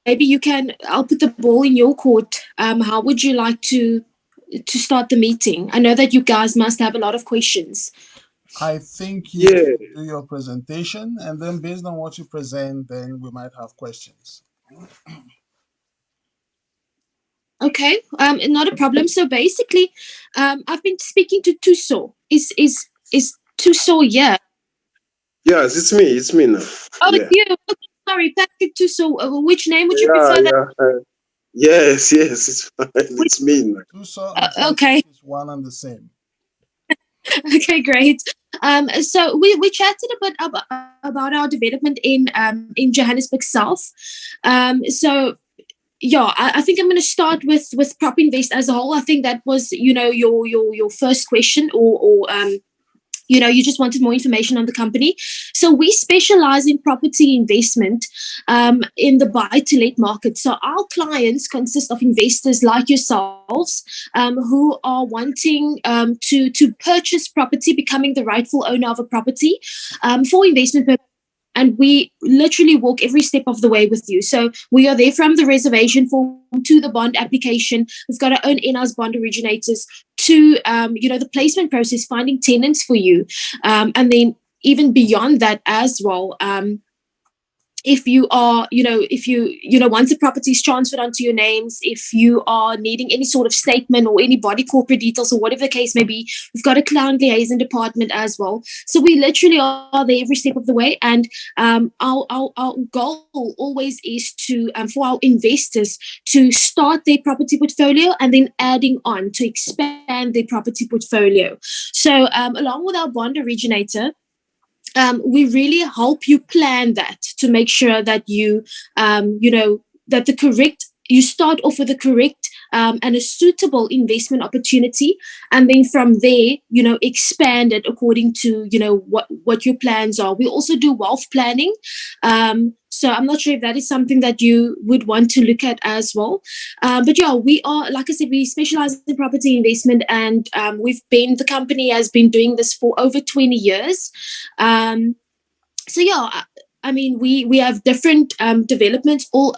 maybe I'll put the ball in your court. How would you like to start the meeting? I know that you guys must have a lot of questions. I think you Yeah. should do your presentation, and then based on what you present, then we might have questions. Okay, not a problem. So basically, I've been speaking to Tuso. Is Tuso here? Yes, it's me. It's me now. Oh, it's Yeah. you. Okay, sorry, Patrick Tuso. Which name would you Yeah. prefer that? Yeah. Yes. Yes. It's fine. Which, It's me now. Tuso and Patrick okay, is one and the same. okay, great. So we chatted a bit about our development in Johannesburg South. So yeah, I think I'm going to start with Prop Invest as a whole. I think that was your first question, or you just wanted more information on the company. So we specialize in property investment in the buy-to-let market. So our clients consist of investors like yourselves who are wanting to purchase property, becoming the rightful owner of a property for investment purposes. And we literally walk every step of the way with you. So we are there from the reservation form to the bond application. We've got our own in-house bond originators to the placement process, finding tenants for you, and then even beyond that as well. If you are, if once the property is transferred onto your names, if you are needing any sort of statement or any body corporate details or whatever the case may be, we've got a client liaison department as well. So we literally are there every step of the way. And our goal always is to for our investors to start their property portfolio and then adding on to expand their property portfolio. So along with our bond originator, we really help you plan that to make sure that that you start off with the correct and a suitable investment opportunity, and then from there, expand it according to what your plans are. We also do wealth planning. So I'm not sure if that is something that you would want to look at as well. But yeah, we are, like I said, we specialize in property investment, and the company has been doing this for over 20 years. So yeah, I mean, we have different developments all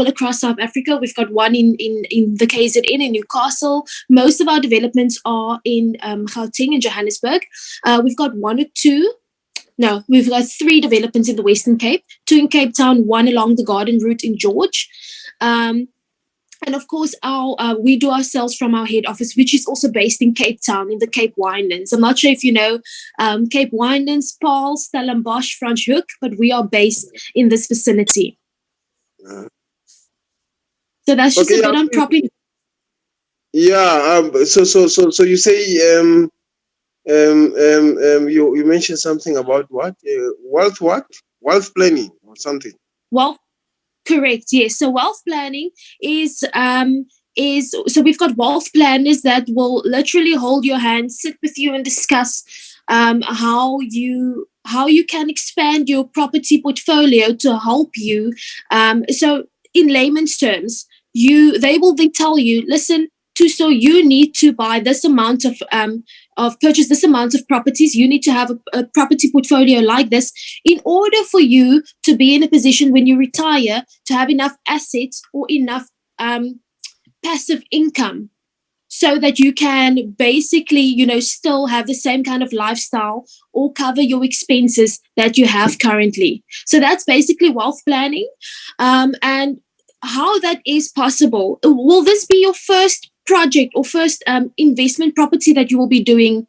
across South Africa. We've got one in the KZN in Newcastle. Most of our developments are in Gauteng and Johannesburg. We've got one or two. No, we've got 3 developments in the Western Cape, 2 in Cape Town, 1 along the Garden Route in George. And of course, we do our sales from our head office, which is also based in Cape Town, in the Cape Winelands. I'm not sure if you know Cape Winelands, Paarl, Stellenbosch, Franschhoek, but we are based in this vicinity. Uh, So that's just okay. a Yeah. bit on property. Yeah. So you say you mentioned something about what wealth planning or something. Wealth, correct, yes. So wealth planning is so we've got wealth planners that will literally hold your hand, sit with you, and discuss how you can expand your property portfolio to help you. So in layman's terms, they will then tell you, listen, so you need to buy this amount of purchase this amount of properties. You need to have a property portfolio like this in order for you to be in a position when you retire to have enough assets or enough passive income, so that you can basically, still have the same kind of lifestyle or cover your expenses that you have currently. So that's basically wealth planning. And how that is possible. Will this be your first project or first investment property that you will be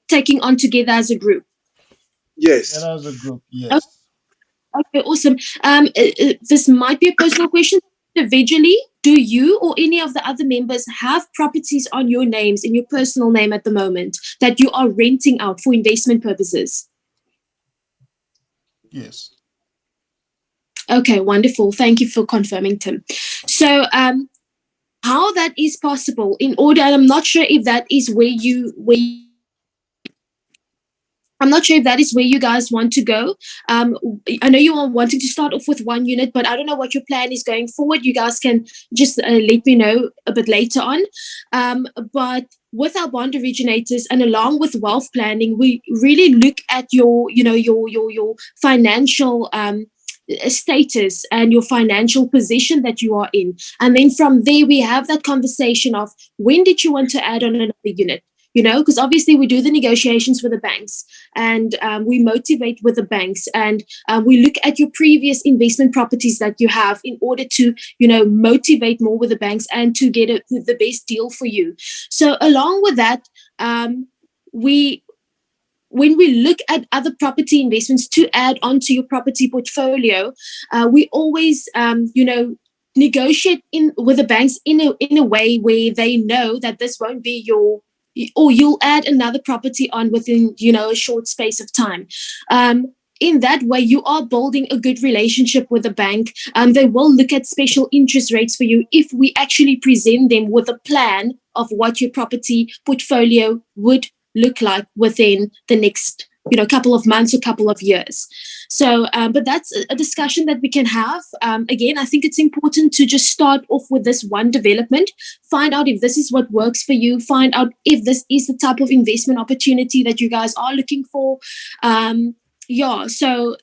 taking on together as a group? Yes. Together as a group, Okay, yes. okay, awesome. This might be a personal question. Individually, do you or any of the other members have properties on your names, in your personal name at the moment, that you are renting out for investment purposes? Yes. Okay, wonderful. Thank you for confirming, Tim. So, how that is possible in order, and I'm not sure if that is I'm not sure if that is where you guys want to go. I know you are wanting to start off with 1 unit, but I don't know what your plan is going forward. You guys can just let me know a bit later on. But with our bond originators and along with wealth planning, we really look at your financial status and your financial position that you are in. And then from there, we have that conversation of when did you want to add on another unit? Because obviously we do the negotiations with the banks, and we motivate with the banks, and we look at your previous investment properties that you have in order to, motivate more with the banks and to get the best deal for you. So along with that, we when we look at other property investments to add onto your property portfolio, we always, negotiate with the banks in a way where they know that this won't be or you'll add another property on within, a short space of time. In that way, you are building a good relationship with the bank. They will look at special interest rates for you if we actually present them with a plan of what your property portfolio would look like within the next couple of months or couple of years. So but that's a discussion that we can have. Again, I think it's important to just start off with this one development, find out if this is what works for you, find out if this is the type of investment opportunity that you guys are looking for. So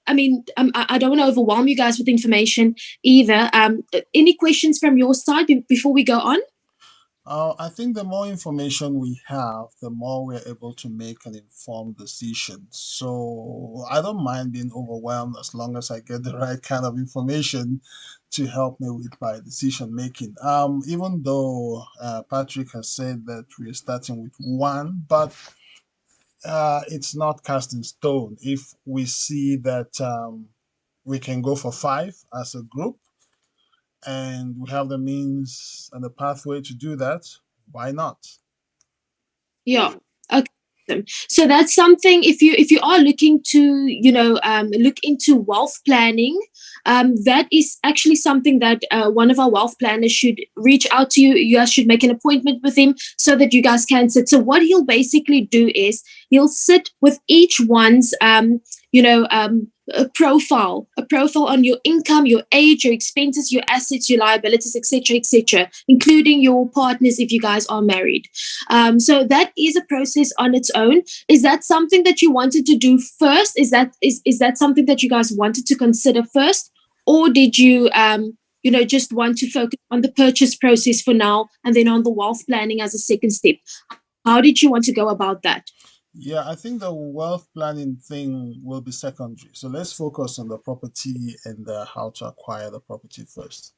I mean, I don't want to overwhelm you guys with information either. Any questions from your side before we go on? I think the more information we have, the more we're able to make an informed decision. So I don't mind being overwhelmed as long as I get the right kind of information to help me with my decision making. Even though Patrick has said that we're starting with one, but it's not cast in stone. If we see that we can go for five as a group, and we have the means and the pathway to do that, why not? Yeah. Okay. So that's something. If you are looking to look into wealth planning, that is actually something that one of our wealth planners should reach out to you. You guys should make an appointment with him so that you guys can sit. So what he'll basically do is he'll sit with each one's a profile on your income, your age, your expenses, your assets, your liabilities, etc., including your partners if you guys are married. So that is a process on its own. Is that something that you wanted to do first? Is that something that you guys wanted to consider first, or did you just want to focus on the purchase process for now and then on the wealth planning as a second step? How did you want to go about that? Yeah, I think the wealth planning thing will be secondary. So let's focus on the property and how to acquire the property first.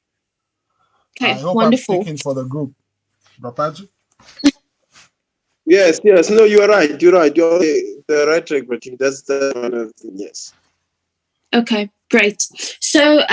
I Okay, hope I'm wonderful. speaking for the group. Rapaji? Yes, yes. No, you are right. You're right. You're on the right track, but that's one of the thing. Yes. Okay, great. So,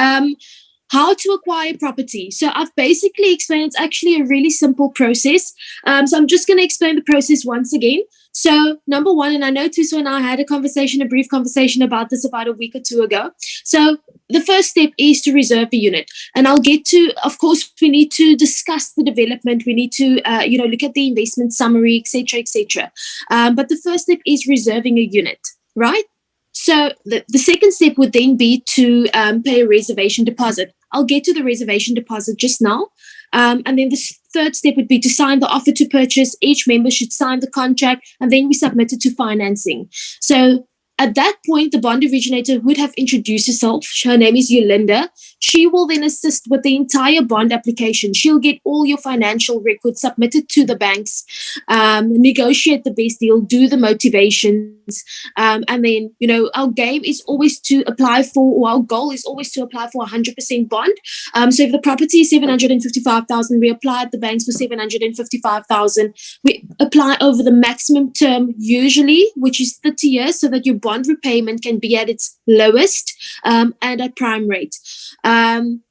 how to acquire property. So I've basically explained it's actually a really simple process. So I'm just going to explain the process once again. So number one, and I know Tuso and I had a brief conversation about this about a week or two ago. So the first step is to reserve a unit. And I'll get to, of course, we need to discuss the development. We need to, look at the investment summary, etc. But the first step is reserving a unit, right? So the second step would then be to pay a reservation deposit. I'll get to the reservation deposit just now. And then the third step would be to sign the offer to purchase. Each member should sign the contract, and then we submit it to financing. So at that point, the bond originator would have introduced herself. Her name is Yolinda. She will then assist with the entire bond application. She'll get all your financial records submitted to the banks, negotiate the best deal, do the motivations. And then, our game is always to apply for, or our goal is always to apply for 100% bond. So if the property is 755,000, we apply at the banks for 755,000. We apply over the maximum term, usually, which is 30 years, so that your bond repayment can be at its lowest and at prime rate.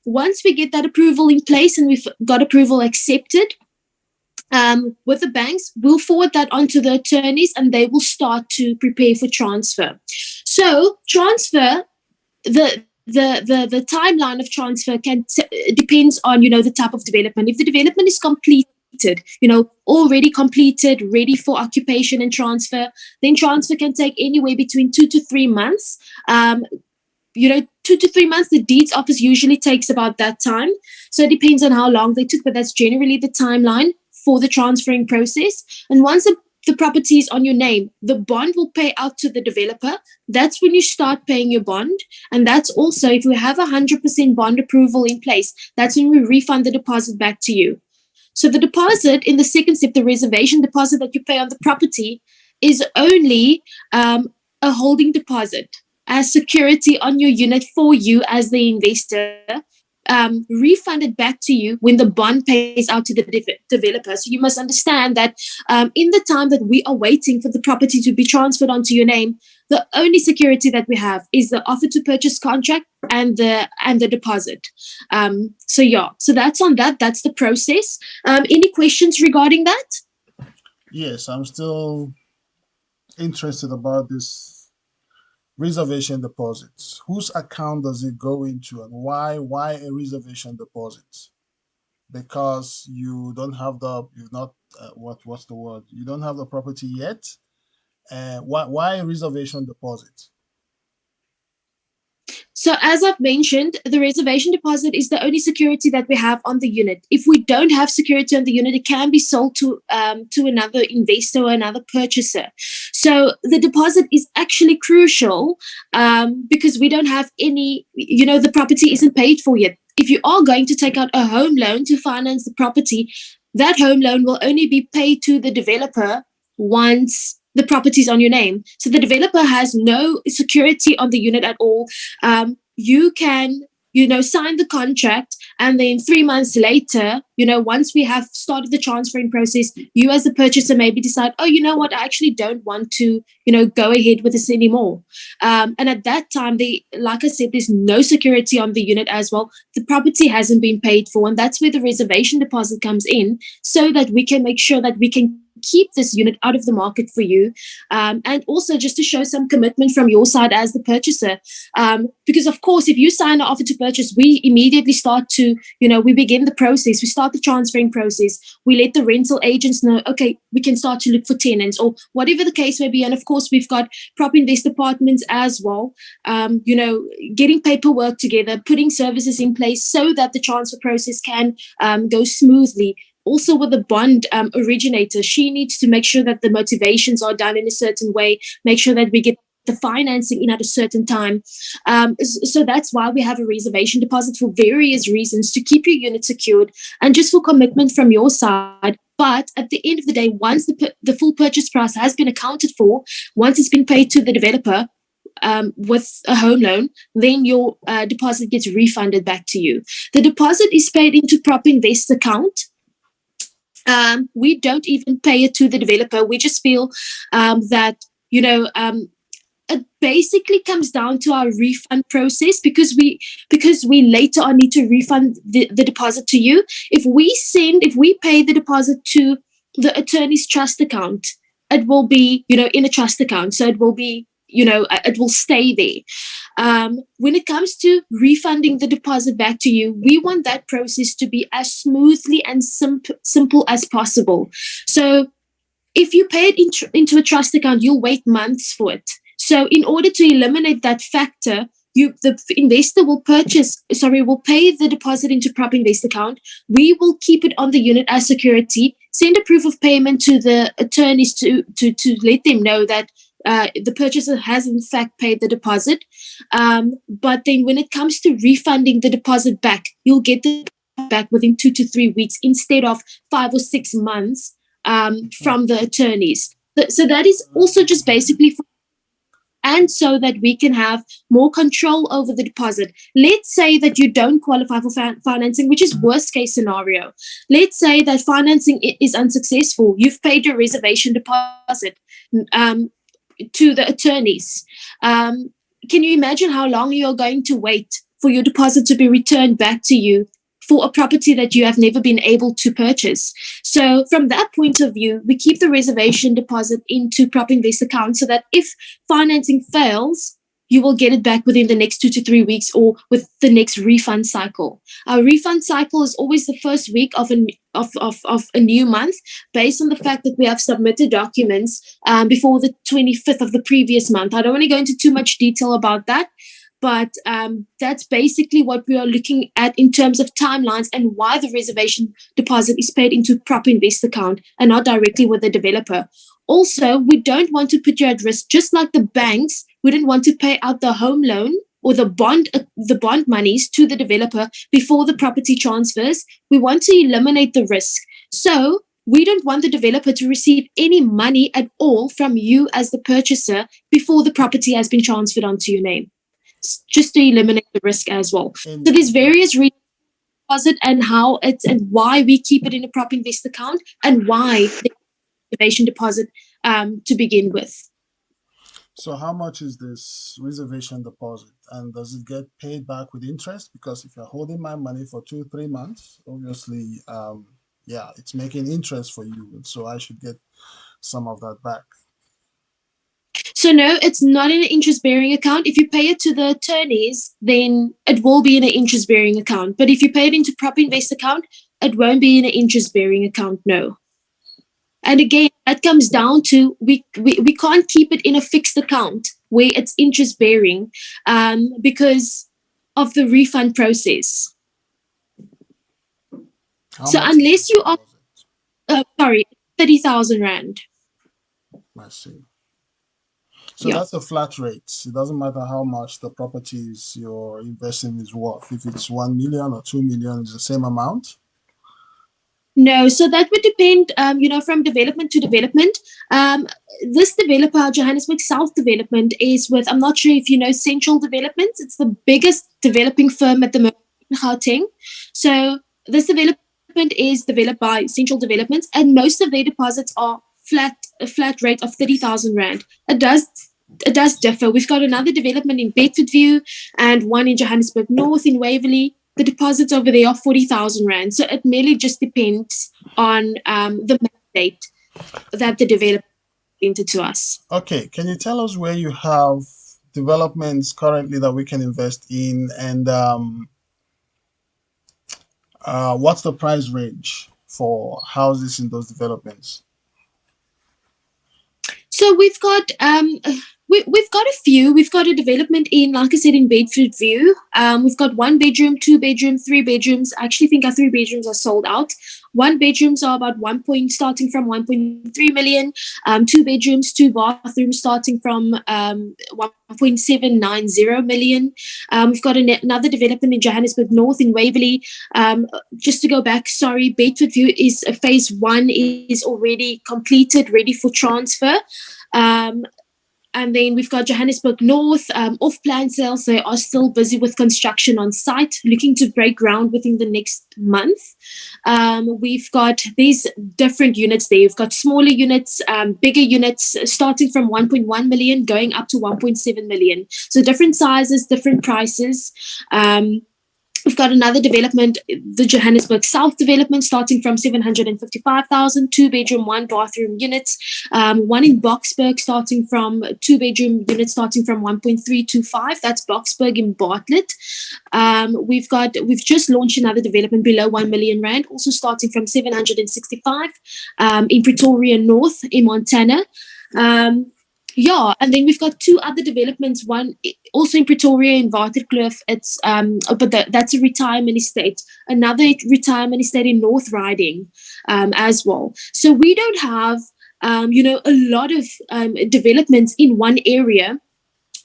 Once we get that approval in place and we've got approval accepted with the banks, we'll forward that on to the attorneys and they will start to prepare for transfer. So transfer, the timeline of transfer depends on the type of development. If the development is completed, already completed, ready for occupation and transfer, then transfer can take anywhere between 2 to 3 months. 2 to 3 months, the deeds office usually takes about that time. So it depends on how long they took, but that's generally the timeline for the transferring process. And once the the property is on your name, the bond will pay out to the developer. That's when you start paying your bond. And that's also if we have 100% bond approval in place, that's when we refund the deposit back to you. So the deposit in the second step, the reservation deposit that you pay on the property, is only a holding deposit as security on your unit for you as the investor, refunded back to you when the bond pays out to the developer. So you must understand that in the time that we are waiting for the property to be transferred onto your name, the only security that we have is the offer to purchase contract and the deposit. So that's on that. That's the process. Any questions regarding that? Yes, I'm still interested about this reservation deposits. Whose account does it go into, and why a reservation deposit? Because you don't have the you've not what's the word? You don't have the property yet. Why a reservation deposit? So, as I've mentioned, the reservation deposit is the only security that we have on the unit. If we don't have security on the unit, it can be sold to another investor or another purchaser. So, the deposit is actually crucial because we don't have any, the property isn't paid for yet. If you are going to take out a home loan to finance the property, that home loan will only be paid to the developer once the property is on your name. So the developer has no security on the unit at all. You can, sign the contract, and then 3 months later, once we have started the transferring process, you as the purchaser maybe decide, oh, you know what, I actually don't want to, go ahead with this anymore. And at that time, like I said, there's no security on the unit as well. The property hasn't been paid for, and that's where the reservation deposit comes in, so that we can make sure that we can keep this unit out of the market for you, and also just to show some commitment from your side as the purchaser, because of course if you sign an offer to purchase, we immediately start to, we begin the process, we start the transferring process, we let the rental agents know, okay, we can start to look for tenants or whatever the case may be. And of course we've got prop invest departments as well, getting paperwork together, putting services in place so that the transfer process can go smoothly. Also with the bond originator, she needs to make sure that the motivations are done in a certain way, make sure that we get the financing in at a certain time. So that's why we have a reservation deposit, for various reasons, to keep your unit secured and just for commitment from your side. But at the end of the day, once the full purchase price has been accounted for, once it's been paid to the developer, with a home loan, then your deposit gets refunded back to you. The deposit is paid into Prop Invest account. We don't even pay it to the developer. We just feel that, it basically comes down to our refund process, because we later on need to refund the deposit to you. If we pay the deposit to the attorney's trust account, it will be, in a trust account. So it will be, it will stay there. When it comes to refunding the deposit back to you, we want that process to be as smoothly and simple as possible. So if you pay it into a trust account, you'll wait months for it. So in order to eliminate that factor, the investor will pay the deposit into Prop Invest account. We will keep it on the unit as security, send a proof of payment to the attorneys to let them know that the purchaser has in fact paid the deposit. But then when it comes to refunding the deposit back, you'll get the back within 2 to 3 weeks instead of 5 or 6 months from the attorneys. So that is also just basically and so that we can have more control over the deposit. Let's say that you don't qualify for financing, which is worst case scenario. Let's say that financing is unsuccessful. You've paid your reservation deposit to the attorneys. Can you imagine how long you're going to wait for your deposit to be returned back to you for a property that you have never been able to purchase? So from that point of view, we keep the reservation deposit into Prop Invest account, so that if financing fails, you will get it back within the next 2 to 3 weeks or with the next refund cycle. Our refund cycle is always the first week of a new month, based on the fact that we have submitted documents before the 25th of the previous month. I don't want to go into too much detail about that, but that's basically what we are looking at in terms of timelines and why the reservation deposit is paid into Prop Invest account and not directly with the developer. Also, we don't want to put you at risk, just like the banks wouldn't want to pay out the home loan or the bond monies to the developer before the property transfers. We want to eliminate the risk. So we don't want the developer to receive any money at all from you as the purchaser before the property has been transferred onto your name, just to eliminate the risk as well. So In there's various reasons deposit and how it's and why we keep it in a prop invest account and why the reservation deposit to begin with. So how much is this reservation deposit, and does it get paid back with interest? Because if you're holding my money for 2 3 months, obviously, yeah, it's making interest for you, and so I should get some of that back. So no, it's not in an interest bearing account. If you pay it to the attorneys, then it will be in an interest bearing account. But if you pay it into prop invest account, it won't be in an interest bearing account. No. And again, that comes down to we can't keep it in a fixed account where it's interest bearing because of the refund process. How So much is unless the you are deposit? sorry, 30,000 rand. I see. So Yeah. that's a flat rate. It doesn't matter how much the properties you're investing is worth. If it's 1 million or 2 million, it's the same amount. No, so that would depend, from development to development. Um, this developer, Johannesburg South Development, is with, I'm not sure if you know Central Developments. It's the biggest developing firm at the moment in Gauteng. So this development is developed by Central Developments, and most of their deposits are a flat rate of 30,000 rand. It does differ. We've got another development in Bedfordview and one in Johannesburg North in Waverley. The deposits over there are 40,000 rand. So it merely just depends on the mandate that the developer presented to us. Okay, can you tell us where you have developments currently that we can invest in, and what's the price range for houses in those developments? So we've got a few. We've got a development in, like I said, in Bedford View. We've got 1 bedroom, 2 bedroom, 3 bedrooms. I actually think our 3 bedrooms are sold out. 1 bedrooms are about starting from 1.3 million. 2 bedrooms, 2 bathrooms starting from 1.790 million. We've got another development in Johannesburg North in Waverley. Just to go back, sorry, Bedford View is phase one is already completed, ready for transfer. Um, and then we've got Johannesburg North, off plan sales. They are still busy with construction on site, looking to break ground within the next month. We've got these different units there. We've got smaller units, bigger units, starting from 1.1 million, going up to 1.7 million. So different sizes, different prices. We've got another development, the Johannesburg South development, starting from 755,000, 2 bedroom, 1 bathroom units. One in Boksburg, starting from 2 bedroom units, starting from 1.325. That's Boksburg in Bartlett. We've just launched another development below 1 million rand, also starting from 765, in Pretoria North in Montana. Yeah, and then we've got two other developments. One also in Pretoria in Waterkloof. That's a retirement estate. Another retirement estate in North Riding, as well. So we don't have, a lot of developments in one area.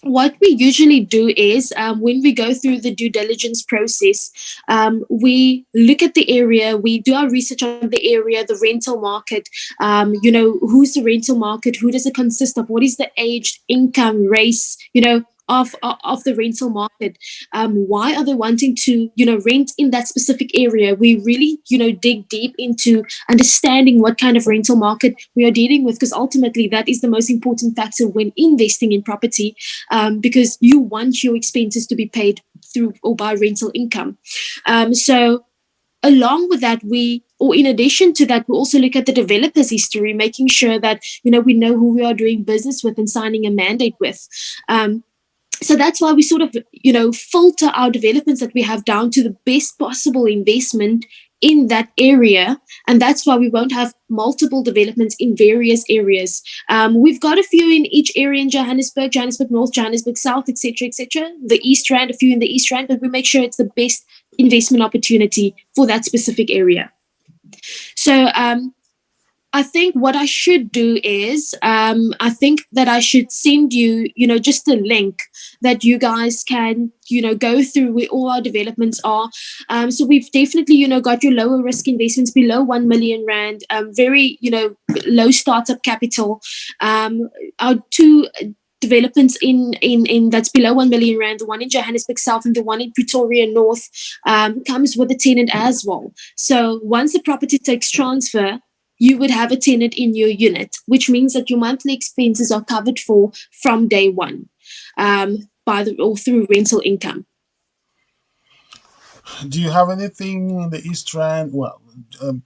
What we usually do is, when we go through the due diligence process, we look at the area, we do our research on the area, the rental market, who's the rental market, who does it consist of, what is the age, income, race, of the rental market. Why are they wanting to, rent in that specific area? We really, dig deep into understanding what kind of rental market we are dealing with, because ultimately that is the most important factor when investing in property, because you want your expenses to be paid through or by rental income. So along with that, or in addition to that, we also look at the developer's history, making sure that, we know who we are doing business with and signing a mandate with. So that's why we sort of, filter our developments that we have down to the best possible investment in that area. And that's why we won't have multiple developments in various areas. We've got a few in each area in Johannesburg, Johannesburg North, Johannesburg South, etc., etc. The East Rand, a few in the East Rand, but we make sure it's the best investment opportunity for that specific area. So I think what I should do is, I think that I should send you, just a link that you guys can, go through where all our developments are. So we've definitely, got your lower risk investments below 1 million rand, very, low startup capital. Our two developments in that's below 1 million rand, the one in Johannesburg South and the one in Pretoria North, comes with a tenant as well. So once the property takes transfer, you would have a tenant in your unit, which means that your monthly expenses are covered for from day one, or through rental income. Do you have anything in the East Rand? Well,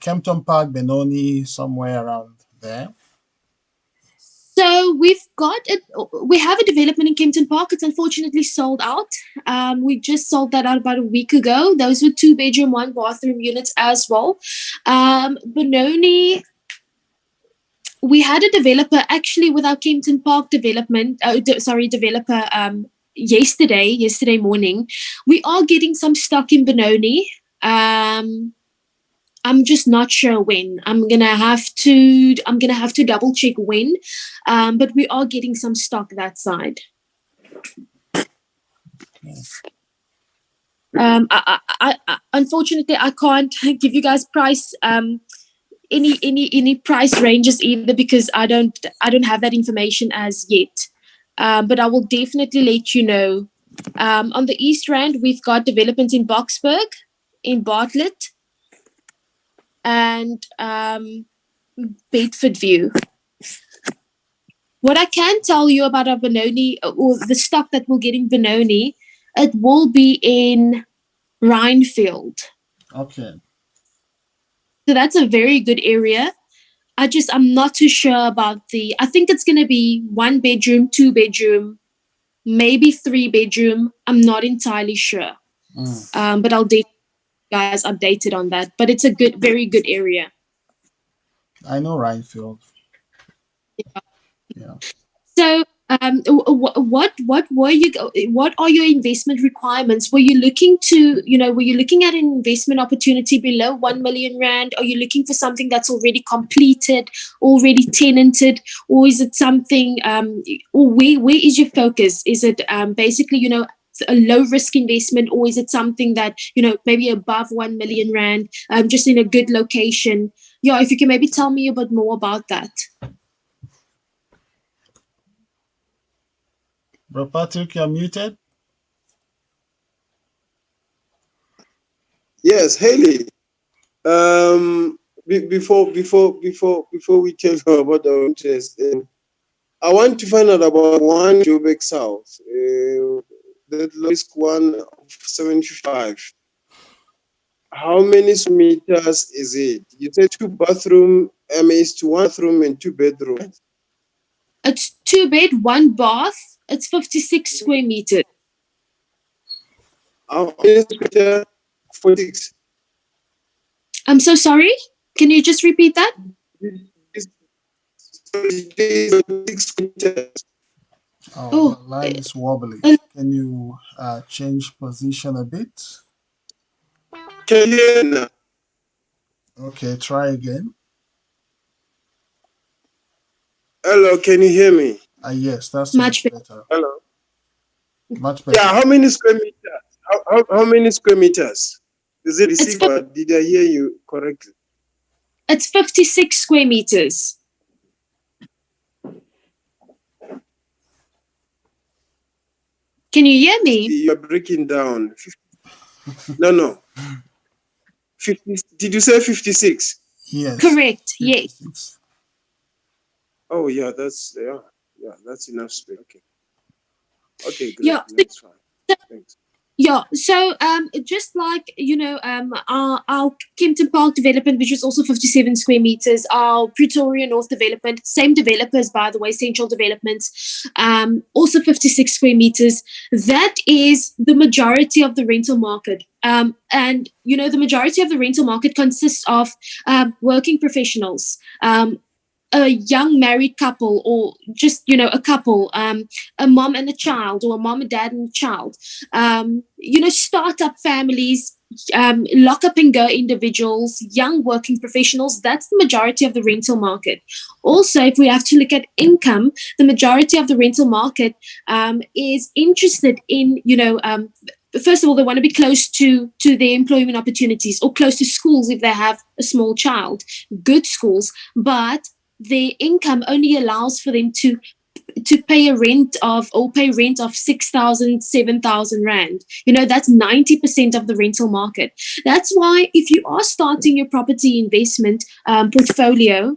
Kempton Park, Benoni, somewhere around there. So we have a development in Kempton Park. It's unfortunately sold out. We just sold that out about a week ago. Those were 2-bedroom, 1-bathroom units as well. Benoni, we had a developer actually with our Kempton Park development. Developer. Yesterday morning, we are getting some stock in Benoni. I'm just not sure when. I'm gonna have to double check when. But we are getting some stock that side. Unfortunately, I can't give you guys price any price ranges either, because I don't have that information as yet. But I will definitely let you know. On the East Rand, we've got developments in Boksburg, in Bartlett, and Bedford View. What I can tell you about our Benoni, or the stock that we'll get in Benoni, it will be in Rhinefield. Okay. So that's a very good area. I'm not too sure about I think it's going to be 1-bedroom, 2-bedroom, maybe 3-bedroom. I'm not entirely sure. But I'll you guys updated on that. But it's a very good area. I know Rhinefield. Yeah. So, what are your investment requirements? Were you looking at an investment opportunity below 1 million rand? Are you looking for something that's already completed, already tenanted, or is it something? Or where is your focus? Is it basically a low risk investment, or is it something that maybe above 1 million rand, just in a good location? Yeah, if you can maybe tell me a bit more about that. Bro Patrick, you're muted. Yes, Haley. Before we tell you about our interest, I want to find out about one Joburg South, the lowest one of 755. How many meters is it? You said 2-bathroom. It's 1 bathroom and 2 bedroom. It's 2-bed, 1 bath. It's 56 square meters. How many square? 46. I'm so sorry. Can you just repeat that? It's 46 meters. Oh, the line is wobbly. Can you change position a bit? Can you hear me now? Okay, try again. Hello, can you hear me? Yes, that's much better. Hello. Much better. Yeah, how many square meters? How many square meters? Is it 6, or did I hear you correctly? It's 56 square meters. Can you hear me? You're breaking down. No. 50, did you say 56? Yes. Correct. 56. Yes. Oh yeah, that's enough space. Okay, great. Yeah. That's fine. Thanks. Yeah, so just like our Kempton Park development, which is also 57 square meters, our Pretoria North development, same developers by the way, Central Developments, also 56 square meters. That is the majority of the rental market, and the majority of the rental market consists of working professionals. A young married couple, or just a couple, a mom and a child, or a mom and dad and a child, startup families, lock up and go individuals, young working professionals. That's the majority of the rental market. Also, if we have to look at income, the majority of the rental market is interested in, first of all, they want to be close to their employment opportunities or close to schools if they have a small child, good schools, but their income only allows for them to pay rent of 6,000, 7,000 rand. That's 90% of the rental market. That's why if you are starting your property investment portfolio,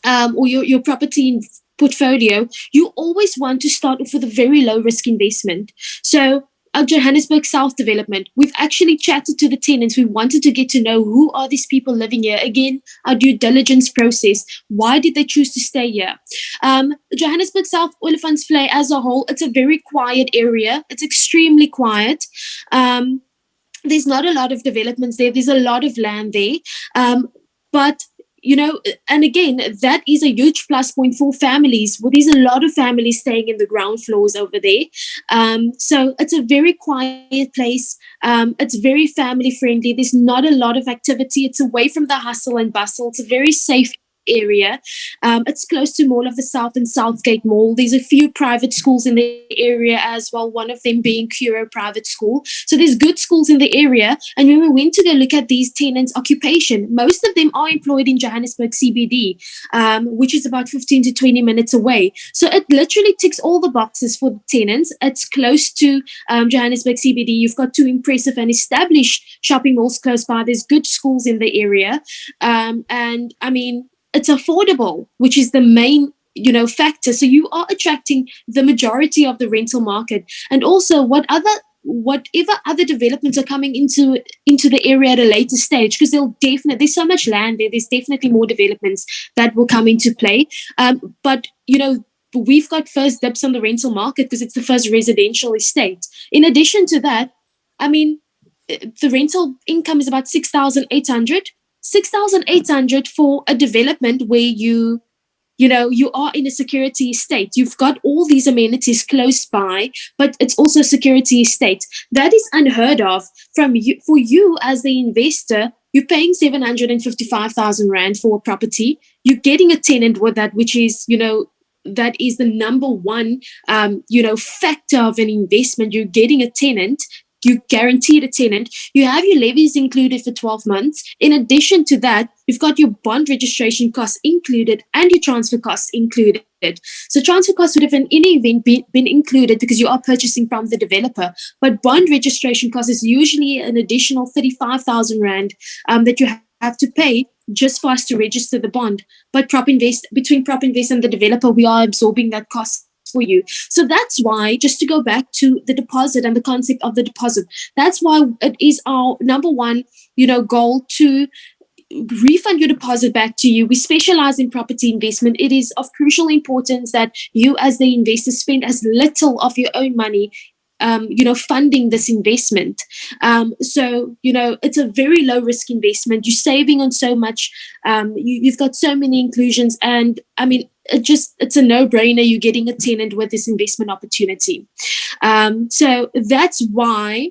or your property portfolio, you always want to start off with a very low risk investment. So our Johannesburg South development, we've actually chatted to the tenants. We wanted to get to know who are these people living here. Again, our due diligence process. Why did they choose to stay here? Johannesburg South, Olifantsvlei as a whole, it's a very quiet area. It's extremely quiet. There's not a lot of developments there. There's a lot of land there. But and again, that is a huge plus point for families. Well, there's a lot of families staying in the ground floors over there. So it's a very quiet place. It's very family friendly. There's not a lot of activity. It's away from the hustle and bustle. It's a very safe area. It's close to Mall of the South and Southgate Mall. There's a few private schools in the area as well, one of them being Curo Private School. So there's good schools in the area. And when we went to go look at these tenants' occupation, most of them are employed in Johannesburg CBD, which is about 15 to 20 minutes away. So it literally ticks all the boxes for the tenants. It's close to Johannesburg CBD. You've got two impressive and established shopping malls close by. There's good schools in the area. And I mean, it's affordable, which is the main factor. So you are attracting the majority of the rental market. And also whatever other developments are coming into the area at a later stage, because there's so much land there's definitely more developments that will come into play. But we've got first dibs on the rental market because it's the first residential estate. In addition to that, I mean, the rental income is about 6,800 for a development where you are in a security estate. You've got all these amenities close by, but it's also a security estate. That is unheard of for you as the investor. You're paying 755,000 rand for a property. You're getting a tenant with that, which is, that is the number one, factor of an investment. You're getting a tenant. You guaranteed a tenant. You have your levies included for 12 months. In addition to that, you've got your bond registration costs included and your transfer costs included. So transfer costs would have in any event been included because you are purchasing from the developer. But bond registration cost is usually an additional 35,000 rand that you have to pay just for us to register the bond. But between Prop Invest and the developer, we are absorbing that cost for you. So that's why, just to go back to the deposit and the concept of the deposit, that's why it is our number one, goal to refund your deposit back to you. We specialize in property investment. It is of crucial importance that you as the investor spend as little of your own money funding this investment. So it's a very low risk investment. You're saving on so much. You've got so many inclusions, and I mean, it's a no-brainer. You're getting a tenant with this investment opportunity. So that's why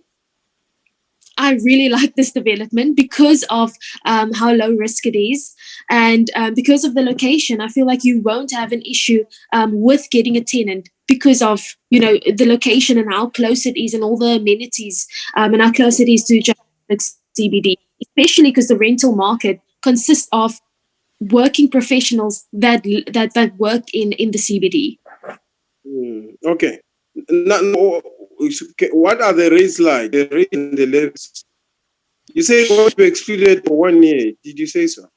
I really like this development, because of how low risk it is, and because of the location. I feel like you won't have an issue with getting a tenant because of the location and how close it is and all the amenities and how close it is to Johannesburg CBD, especially because the rental market consists of working professionals that work in the CBD. Okay. Now, what are the rates like? The rate and the levels. You say going to be excluded for 1 year. Did you say so?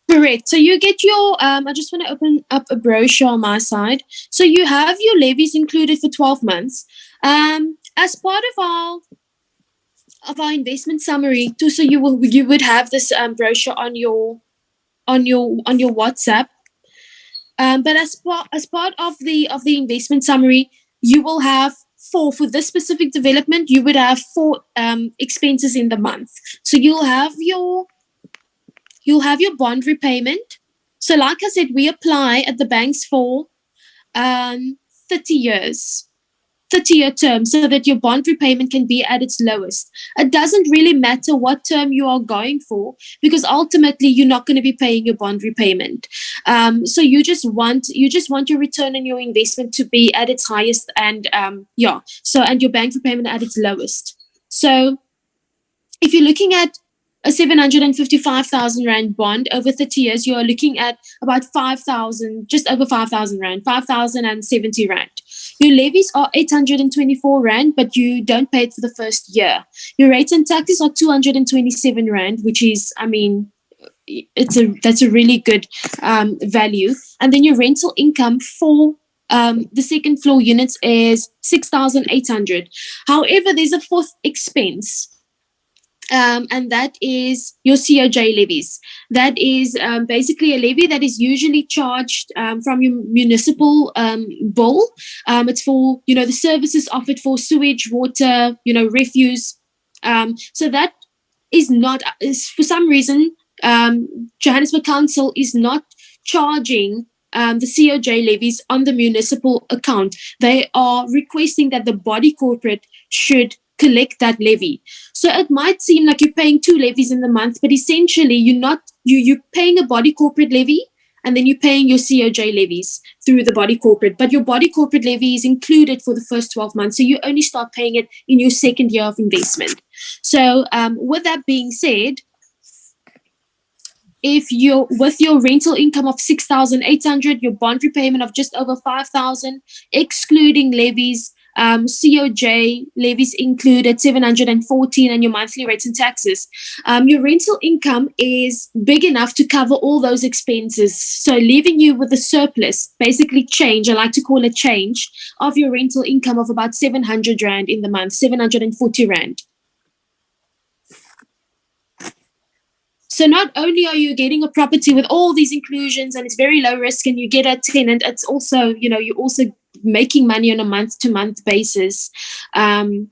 Correct. So you get your, I just want to open up a brochure on my side. So you have your levies included for 12 months. As part of our investment summary, too, so you would have this brochure on your WhatsApp. But as part of the investment summary, you will have for this specific development, you would have 4 expenses in the month. So you'll have your bond repayment. So like I said, we apply at the banks for 30 years. 30-year term so that your bond repayment can be at its lowest. It doesn't really matter what term you are going for, because ultimately you're not going to be paying your bond repayment. So you just want your return on your investment to be at its highest, and and your bank repayment at its lowest. So if you're looking at a 755,000 Rand bond over 30 years, you are looking at about 5,000, just over 5,000 Rand, 5,070 Rand. Your levies are 824 Rand, but you don't pay it for the first year. Your rates and taxes are 227 Rand, which is, I mean, that's a really good value. And then your rental income for the second floor units is 6,800. However, there's a fourth expense, and that is your COJ levies. That is basically a levy that is usually charged from your municipal bill. It's for, the services offered for sewage, water, refuse. So that is for some reason, Johannesburg Council is not charging the COJ levies on the municipal account. They are requesting that the body corporate should collect that levy. So it might seem like you're paying two levies in the month, but essentially you're paying a body corporate levy, and then you're paying your COJ levies through the body corporate. But your body corporate levy is included for the first 12 months, so you only start paying it in your second year of investment. So with that being said, if you're with your rental income of 6,800, your bond repayment of just over 5,000, excluding levies, COJ levies included 714, and your monthly rates and taxes, your rental income is big enough to cover all those expenses. So leaving you with a surplus, basically change, I like to call it change, of your rental income of about 700 Rand in the month, 740 Rand. So not only are you getting a property with all these inclusions and it's very low risk and you get a tenant, it's also, you're also making money on a month-to-month basis on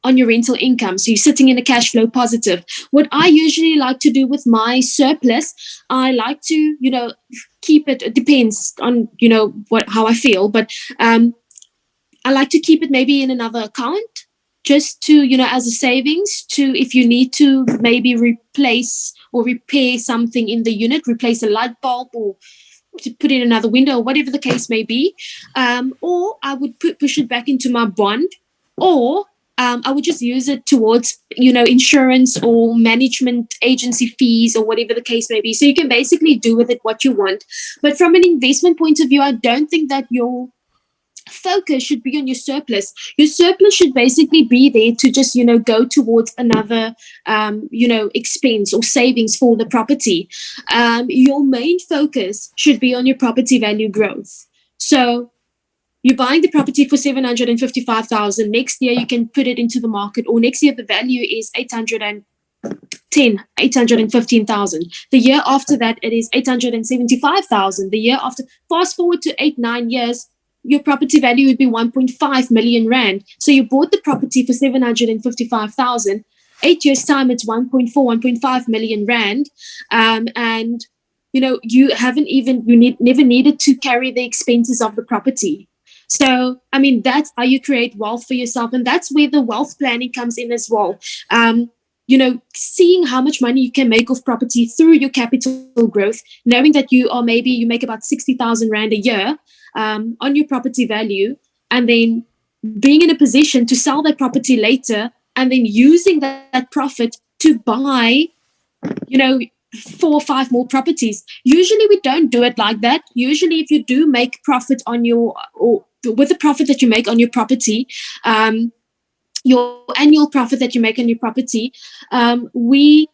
your rental income. So you're sitting in a cash flow positive. What I usually like to do with my surplus, I like to, keep it. It depends on, how I feel, but I like to keep it maybe in another account, just to, as a savings, to if you need to maybe replace or repair something in the unit, replace a light bulb or to put in another window or whatever the case may be. Or I would push it back into my bond, or I would just use it towards, insurance or management agency fees or whatever the case may be. So you can basically do with it what you want. But from an investment point of view, I don't think that your focus should be on your surplus. Your surplus should basically be there to just, go towards another, expense or savings for the property. Your main focus should be on your property value growth. So you're buying the property for 755,000. Next year, you can put it into the market, or next year, the value is 815,000. The year after that, it is 875,000. The year after, fast forward to 8-9 years, your property value would be 1.5 million Rand. So you bought the property for 755,000. 8 years time, it's 1.5 million Rand. And, you never needed to carry the expenses of the property. So, that's how you create wealth for yourself. And that's where the wealth planning comes in as well. Seeing how much money you can make off property through your capital growth, knowing that you make about 60,000 Rand a year on your property value, and then being in a position to sell that property later, and then using that profit to buy, 4 or 5 more properties. Usually we don't do it like that. Usually if you do make profit or with the profit that you make on your property, your annual profit that you make on your property, we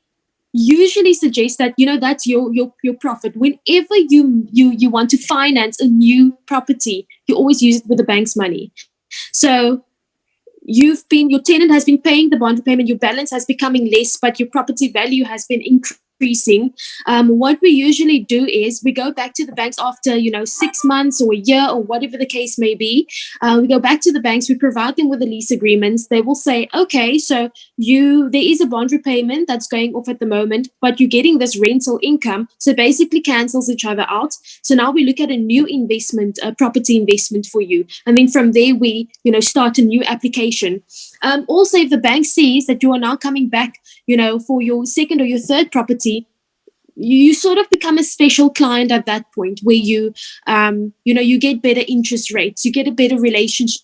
usually suggest that, that's your profit. Whenever you want to finance a new property, you always use it with the bank's money. So your tenant has been paying the bond payment, your balance has becoming less, but your property value has been increasing. increasing, what we usually do is we go back to the banks after 6 months or a year or whatever the case may be. We go back to the banks, we provide them with the lease agreements. They will say, okay, so there is a bond repayment that's going off at the moment, but you're getting this rental income, so basically cancels each other out. So now we look at a new investment, a property investment for you, and then from there we start a new application. Also, if the bank sees that you are now coming back for your second or your third property, you sort of become a special client at that point, where you get better interest rates, you get a better relationship,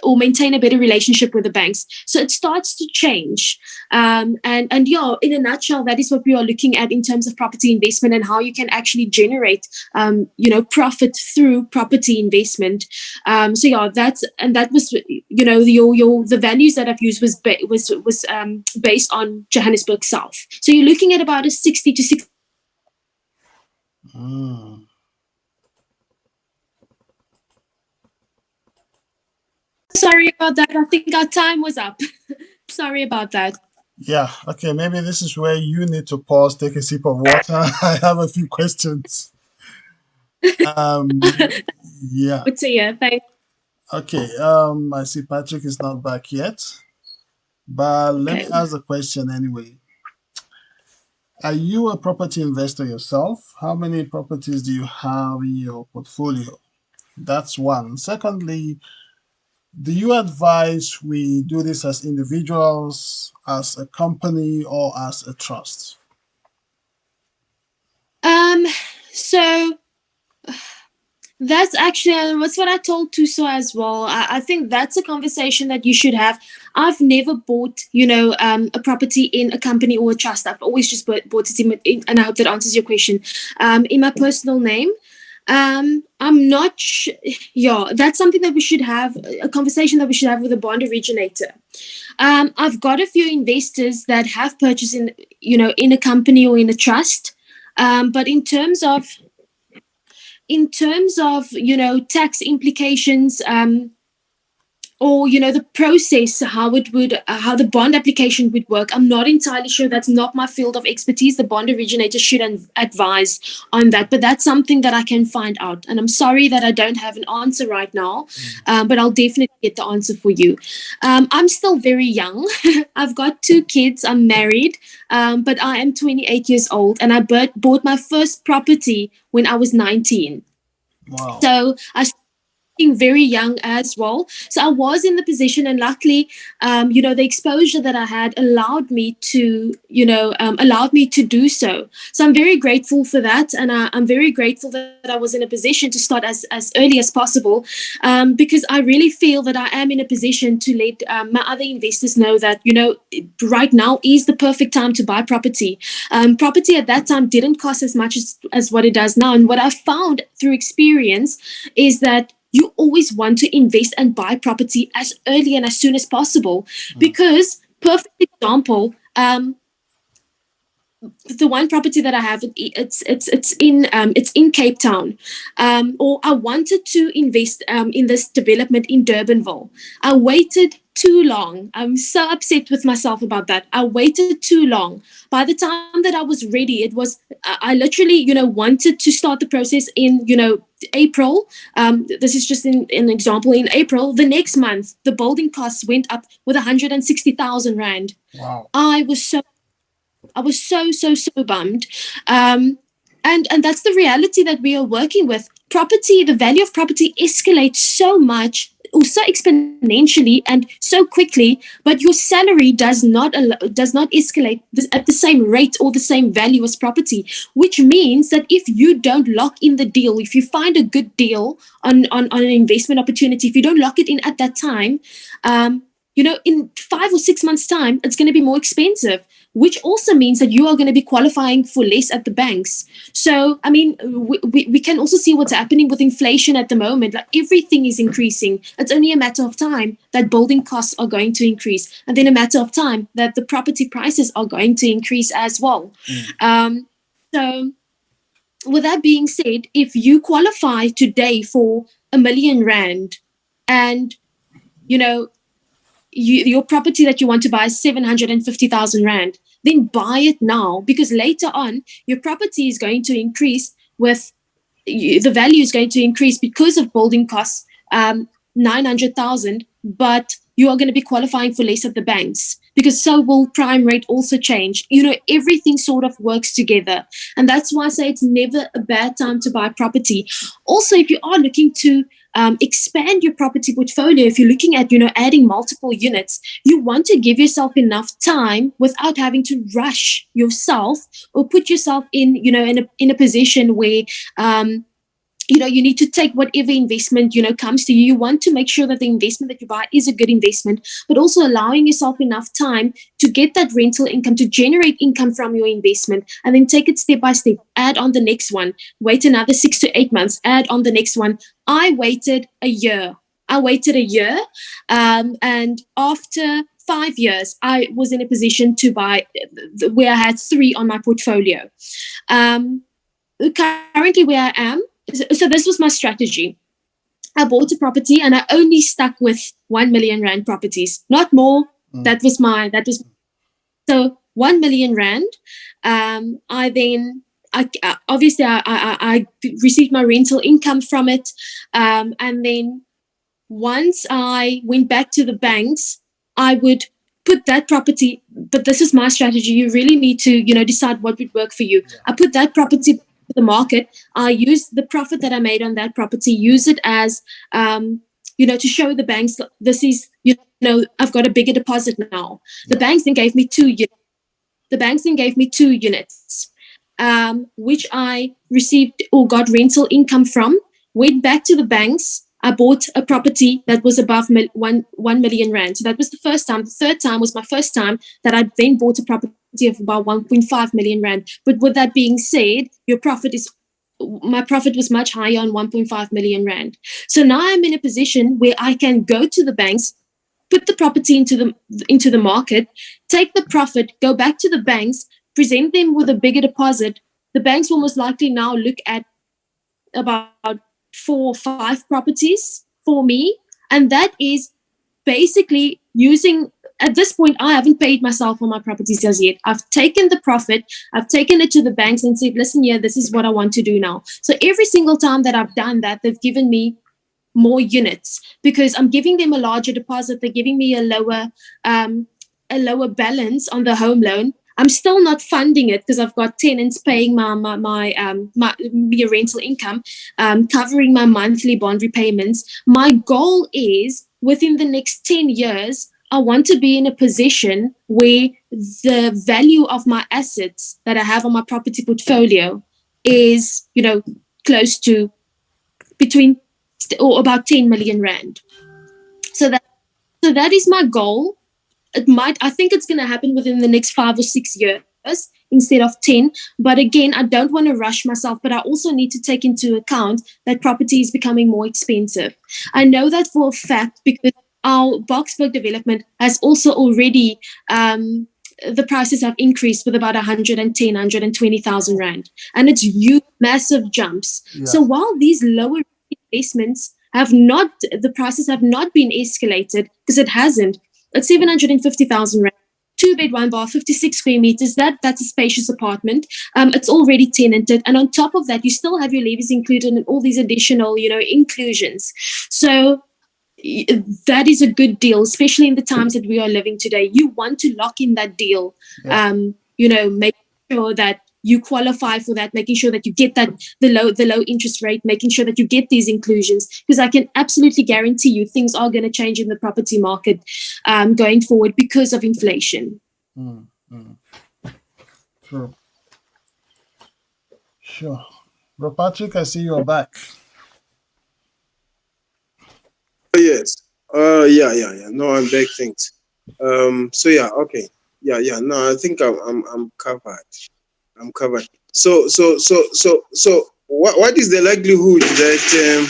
or maintain a better relationship with the banks. So it starts to change. And yeah, in a nutshell, that is what we are looking at in terms of property investment, and how you can actually generate profit through property investment. So yeah, that was the values that I've used was based on Johannesburg South. So you're looking at about a 60 to 60. Mm. Sorry about that. I think our time was up. Sorry about that. Yeah, okay, maybe this is where you need to pause, take a sip of water. I have a few questions. Yeah. Good to hear. Thanks. Okay, I see Patrick is not back yet, but let me Okay. ask the question anyway. Are you a property investor yourself? How many properties do you have in your portfolio? That's one. Secondly, do you advise we do this as individuals, as a company, or as a trust? Um. So that's actually what's what I told Tuso as well. I think that's a conversation that you should have. I've never bought, a property in a company or a trust. I've always just bought it and I hope that answers your question. In my personal name. I'm not yeah, that's something that we should have, a conversation that we should have with a bond originator. I've got a few investors that have purchased in a company or in a trust. But in terms of tax implications, or the process, how the bond application would work, I'm not entirely sure. That's not my field of expertise. The bond originator should advise on that, but that's something that I can find out, and I'm sorry that I don't have an answer right now. But I'll definitely get the answer for you. I'm still very young. I've got 2 kids, I'm married, but I am 28 years old, and I bought my first property when I was 19. Wow. So I very young as well. So I was in the position, and luckily, the exposure that I had allowed me to do so. So I'm very grateful for that, and I'm very grateful that I was in a position to start as early as possible, because I really feel that I am in a position to let my other investors know that right now is the perfect time to buy property. Property at that time didn't cost as much as what it does now, and what I found through experience is that you always want to invest and buy property as early and as soon as possible, because perfect example, the one property that I have, it's in Cape Town, or I wanted to invest in this development in Durbanville. I waited too long. I'm so upset with myself about that. I waited too long. By the time that I was ready, I literally wanted to start the process in April. This is just an example. In April, the next month, the building costs went up with 160,000 rand. Wow. I was so bummed. And that's the reality that we are working with. Property, the value of property escalates so much, or so exponentially and so quickly, but your salary does not escalate at the same rate or the same value as property, which means that if you don't lock in the deal, if you find a good deal on an investment opportunity, if you don't lock it in at that time, in 5 or 6 months' time, it's going to be more expensive, which also means that you are going to be qualifying for less at the banks. So, I mean, we can also see what's happening with inflation at the moment. Like, everything is increasing. It's only a matter of time that building costs are going to increase, and then a matter of time that the property prices are going to increase as well. So, with that being said, if you qualify today for R1 million, and your property that you want to buy is 750,000 rand, then buy it now, because later on your property is going to increase with the value is going to increase because of building costs, 900,000, but you are going to be qualifying for less at the banks, because so will prime rate also change. Everything sort of works together. And that's why I say it's never a bad time to buy property. Also, if you are looking to expand your property portfolio, if you're looking at, adding multiple units, you want to give yourself enough time without having to rush yourself or put yourself in a position where, you need to take whatever investment, comes to you. You want to make sure that the investment that you buy is a good investment, but also allowing yourself enough time to get that rental income, to generate income from your investment, and then take it step by step. Add on the next one, wait another 6 to 8 months, add on the next one. I waited a year. And after 5 years, I was in a position to buy where I had 3 on my portfolio. Currently where I am, so this was my strategy. I bought a property and I only stuck with 1 million rand properties, not more. That was so 1 million rand. Obviously I received my rental income from it. And then once I went back to the banks, I would put that property, but this is my strategy. You really need to, decide what would work for you. Yeah. I put that property the market. I use the profit that I made on that property, use it as to show the banks this is, I've got a bigger deposit now. Yeah. The banks then gave me 2 units. Which I received or got rental income from. Went back to the banks. I bought a property that was above 1 million rand. So that was the first time. The third time was my first time that I then bought a property of about 1.5 million rand. But with that being said, my profit was much higher on 1.5 million rand. So now I'm in a position where I can go to the banks, put the property into the market, take the profit, go back to the banks, present them with a bigger deposit. The banks will most likely now look at about 4 or 5 properties for me. And that is basically using, at this point, I haven't paid myself for my properties as yet. I've taken the profit, I've taken it to the banks and said, listen, this is what I want to do now. So every single time that I've done that, they've given me more units because I'm giving them a larger deposit. They're giving me a lower balance on the home loan. I'm still not funding it because I've got tenants paying my rental income, covering my monthly bond repayments. My goal is within the next 10 years, I want to be in a position where the value of my assets that I have on my property portfolio is, close to between or about 10 million rand. So that is my goal. I think it's going to happen within the next 5 or 6 years instead of 10. But again, I don't want to rush myself, but I also need to take into account that property is becoming more expensive. I know that for a fact because our Boksburg development has also already, the prices have increased with about 120,000 rand. And it's huge, massive jumps. Yeah. So while these lower investments the prices have not been escalated, because it hasn't, at 750,000 rand, 2-bed, 1 bath, 56 square meters. That's a spacious apartment. It's already tenanted, and on top of that, you still have your levies included and all these additional, inclusions. So that is a good deal, especially in the times that we are living today. You want to lock in that deal. Yeah. Make sure that you qualify for that, making sure that you get the low interest rate, making sure that you get these inclusions, because I can absolutely guarantee you things are going to change in the property market going forward because of inflation. Sure. Bro Patrick, I see you're back. Yes. Yeah. No, I'm back. Thanks. So yeah, okay. Yeah. No, I think I'm covered. I'm covered. So what is the likelihood that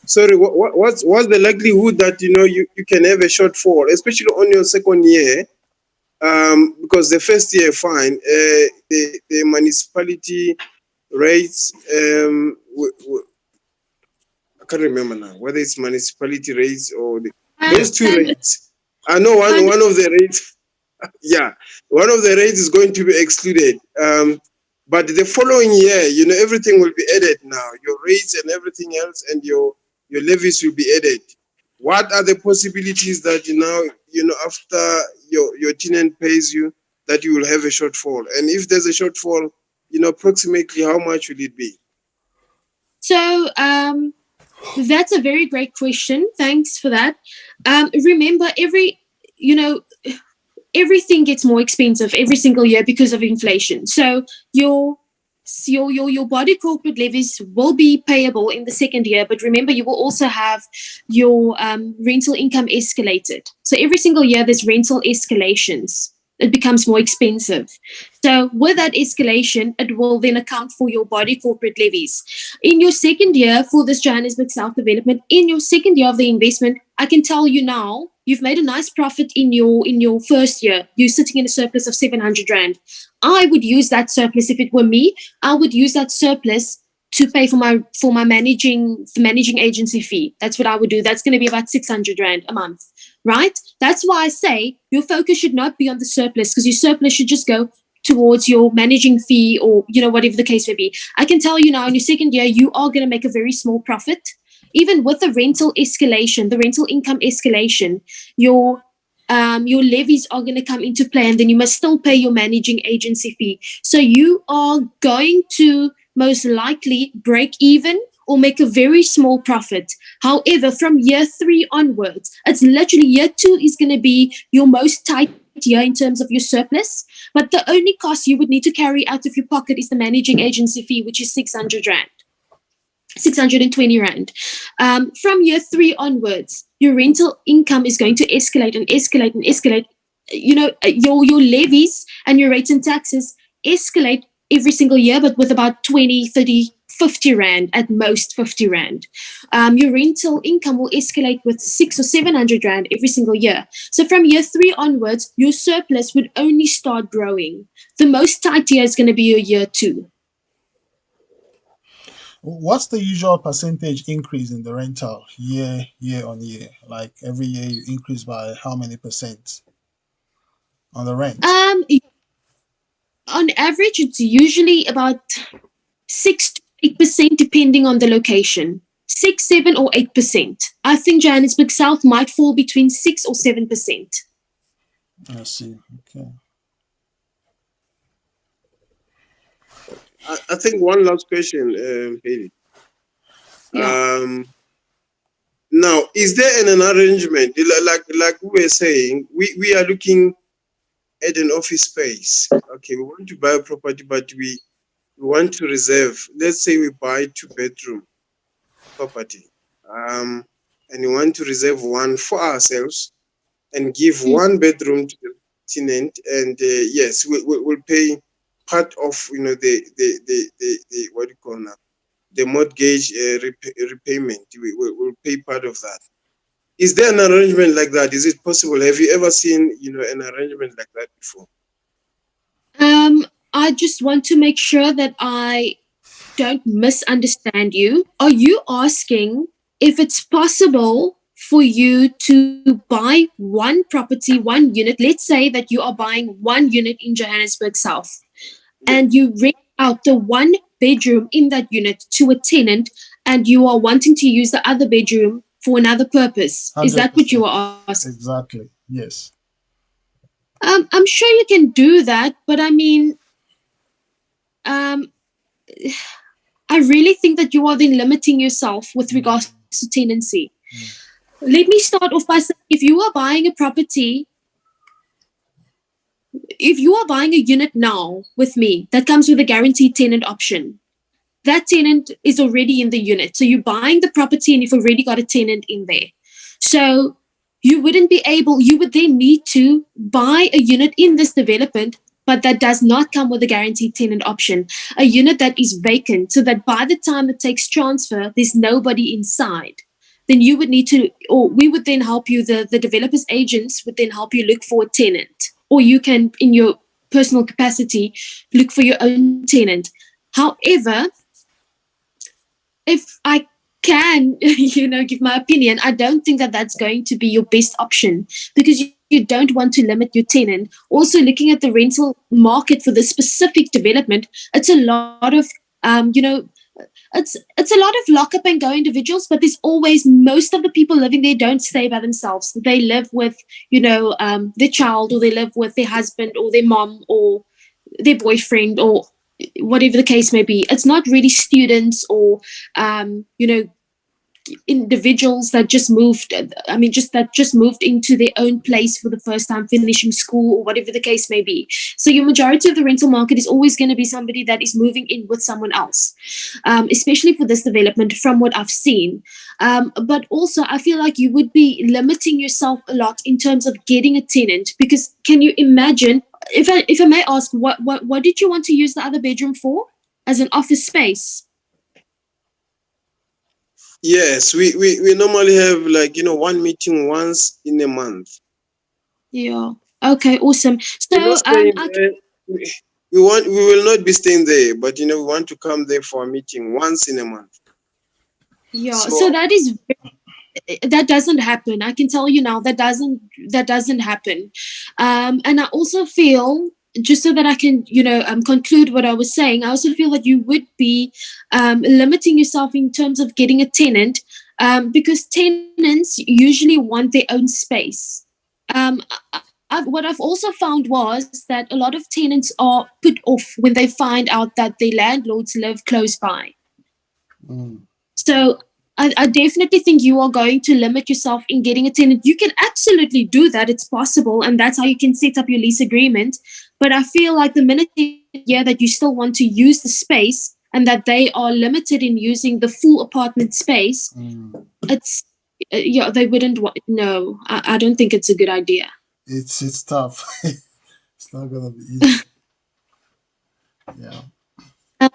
what's the likelihood that you can have a shortfall, especially on your second year? Because the first year, fine, the municipality rates, I can't remember now whether it's municipality rates or Um, those two um, rates. I know one kind one of the rates. Yeah, one of the rates is going to be excluded. But the following year, everything will be added now. Your rates and everything else, and your levies will be added. What are the possibilities that after your tenant pays you, that you will have a shortfall? And if there's a shortfall, approximately how much will it be? so that's a very great question. Thanks for that. Remember, you know, everything gets more expensive every single year because of inflation. So your body corporate levies will be payable in the second year, but remember you will also have your rental income escalated. So every single year there's rental escalations. It becomes more expensive. So with that escalation, it will then account for your body corporate levies. In your second year for this Johannesburg South development, in your second year of the investment, I can tell you now, you've made a nice profit in your first year. You're sitting in a surplus of 700 rand. I would use that surplus if it were me. I would use that surplus to pay for my managing agency fee. That's what I would do. That's going to be about 600 rand a month, right? That's why I say your focus should not be on the surplus, because your surplus should just go towards your managing fee, or whatever the case may be. I can tell you now, in your second year, you are going to make a very small profit. Even with the rental escalation, the rental income escalation, your levies are going to come into play, and then you must still pay your managing agency fee. So you are going to most likely break even or make a very small profit. However, from year 3 onwards, it's literally year 2 is going to be your most tight year in terms of your surplus. But the only cost you would need to carry out of your pocket is the managing agency fee, which is 600 rand. 620 rand. From year 3 onwards, your rental income is going to escalate and escalate and escalate. Your levies and your rates and taxes escalate every single year, but with about 20, 30, 50 rand, at most 50 rand. Your rental income will escalate with 600 or 700 rand every single year. So from year 3 onwards, your surplus would only start growing. The most tight year is going to be your year 2. What's the usual percentage increase in the rental year on year? Like every year you increase by how many percent on the rent? Um, on average, it's usually about 6 to 8%, depending on the location. 6, 7, or 8%. I think Johannesburg South might fall between 6 or 7%. I see. Okay. I think one last question, Haley. Yeah. Now, is there an arrangement, like we were saying, we are looking at an office space. Okay, we want to buy a property, but we want to reserve. Let's say we buy 2-bedroom property, and we want to reserve one for ourselves and give Mm. 1 bedroom to the tenant. And yes, we'll pay part of the what do you call now, the mortgage repayment. We'll pay part of that. Is there an arrangement like that? Is it possible? Have you ever seen, an arrangement like that before? I just want to make sure that I don't misunderstand you. Are you asking if it's possible for you to buy one property, one unit? Let's say that you are buying one unit in Johannesburg South, Yeah. and you rent out the one bedroom in that unit to a tenant, and you are wanting to use the other bedroom for another purpose. Is that what you 100%. are asking? Exactly. Yes. I'm sure you can do that, but I mean, um, I really think that you are then limiting yourself with Mm, regards to tenancy. mm. Let me start off by saying, if you are buying a unit now with me that comes with a guaranteed tenant option, that tenant is already in the unit. So you're buying the property and you've already got a tenant in there. So you would then need to buy a unit in this development, but that does not come with a guaranteed tenant option. A unit that is vacant, so that by the time it takes transfer, there's nobody inside. Then you would need to, or we would then help you, the developer's agents would then help you look for a tenant. Or you can, in your personal capacity, look for your own tenant. However, if I can, give my opinion, I don't think that that's going to be your best option because you don't want to limit your tenant. Also, looking at the rental market for this specific development, it's a lot of, it's a lot of lock up and go individuals, but there's always most of the people living there don't stay by themselves. They live with, their child, or they live with their husband or their mom or their boyfriend or whatever the case may be. It's not really students or individuals that just moved, just moved into their own place for the first time, finishing school or whatever the case may be. So your majority of the rental market is always going to be somebody that is moving in with someone else, especially for this development from what I've seen. But also I feel like you would be limiting yourself a lot in terms of getting a tenant, because can you imagine, if I may ask, what did you want to use the other bedroom for? As an office space? Yes, we normally have like one meeting once in a month. Yeah. Okay, awesome. We're not So staying there. We will not be staying there, but we want to come there for a meeting once in a month. yeah, so So that doesn't happen. I can tell you now that doesn't happen. And I also feel, just so that I can conclude what I was saying, I also feel that you would be limiting yourself in terms of getting a tenant, because tenants usually want their own space. um, what I've also found was that a lot of tenants are put off when they find out that their landlords live close by. Mm. So I definitely think you are going to limit yourself in getting a tenant. You can absolutely do that. It's possible. And that's how you can set up your lease agreement. But I feel like the minute they hear that you still want to use the space and that they are limited in using the full apartment space, it's, they wouldn't want, no, I don't think it's a good idea. It's tough. It's not gonna be easy. Yeah. Uh,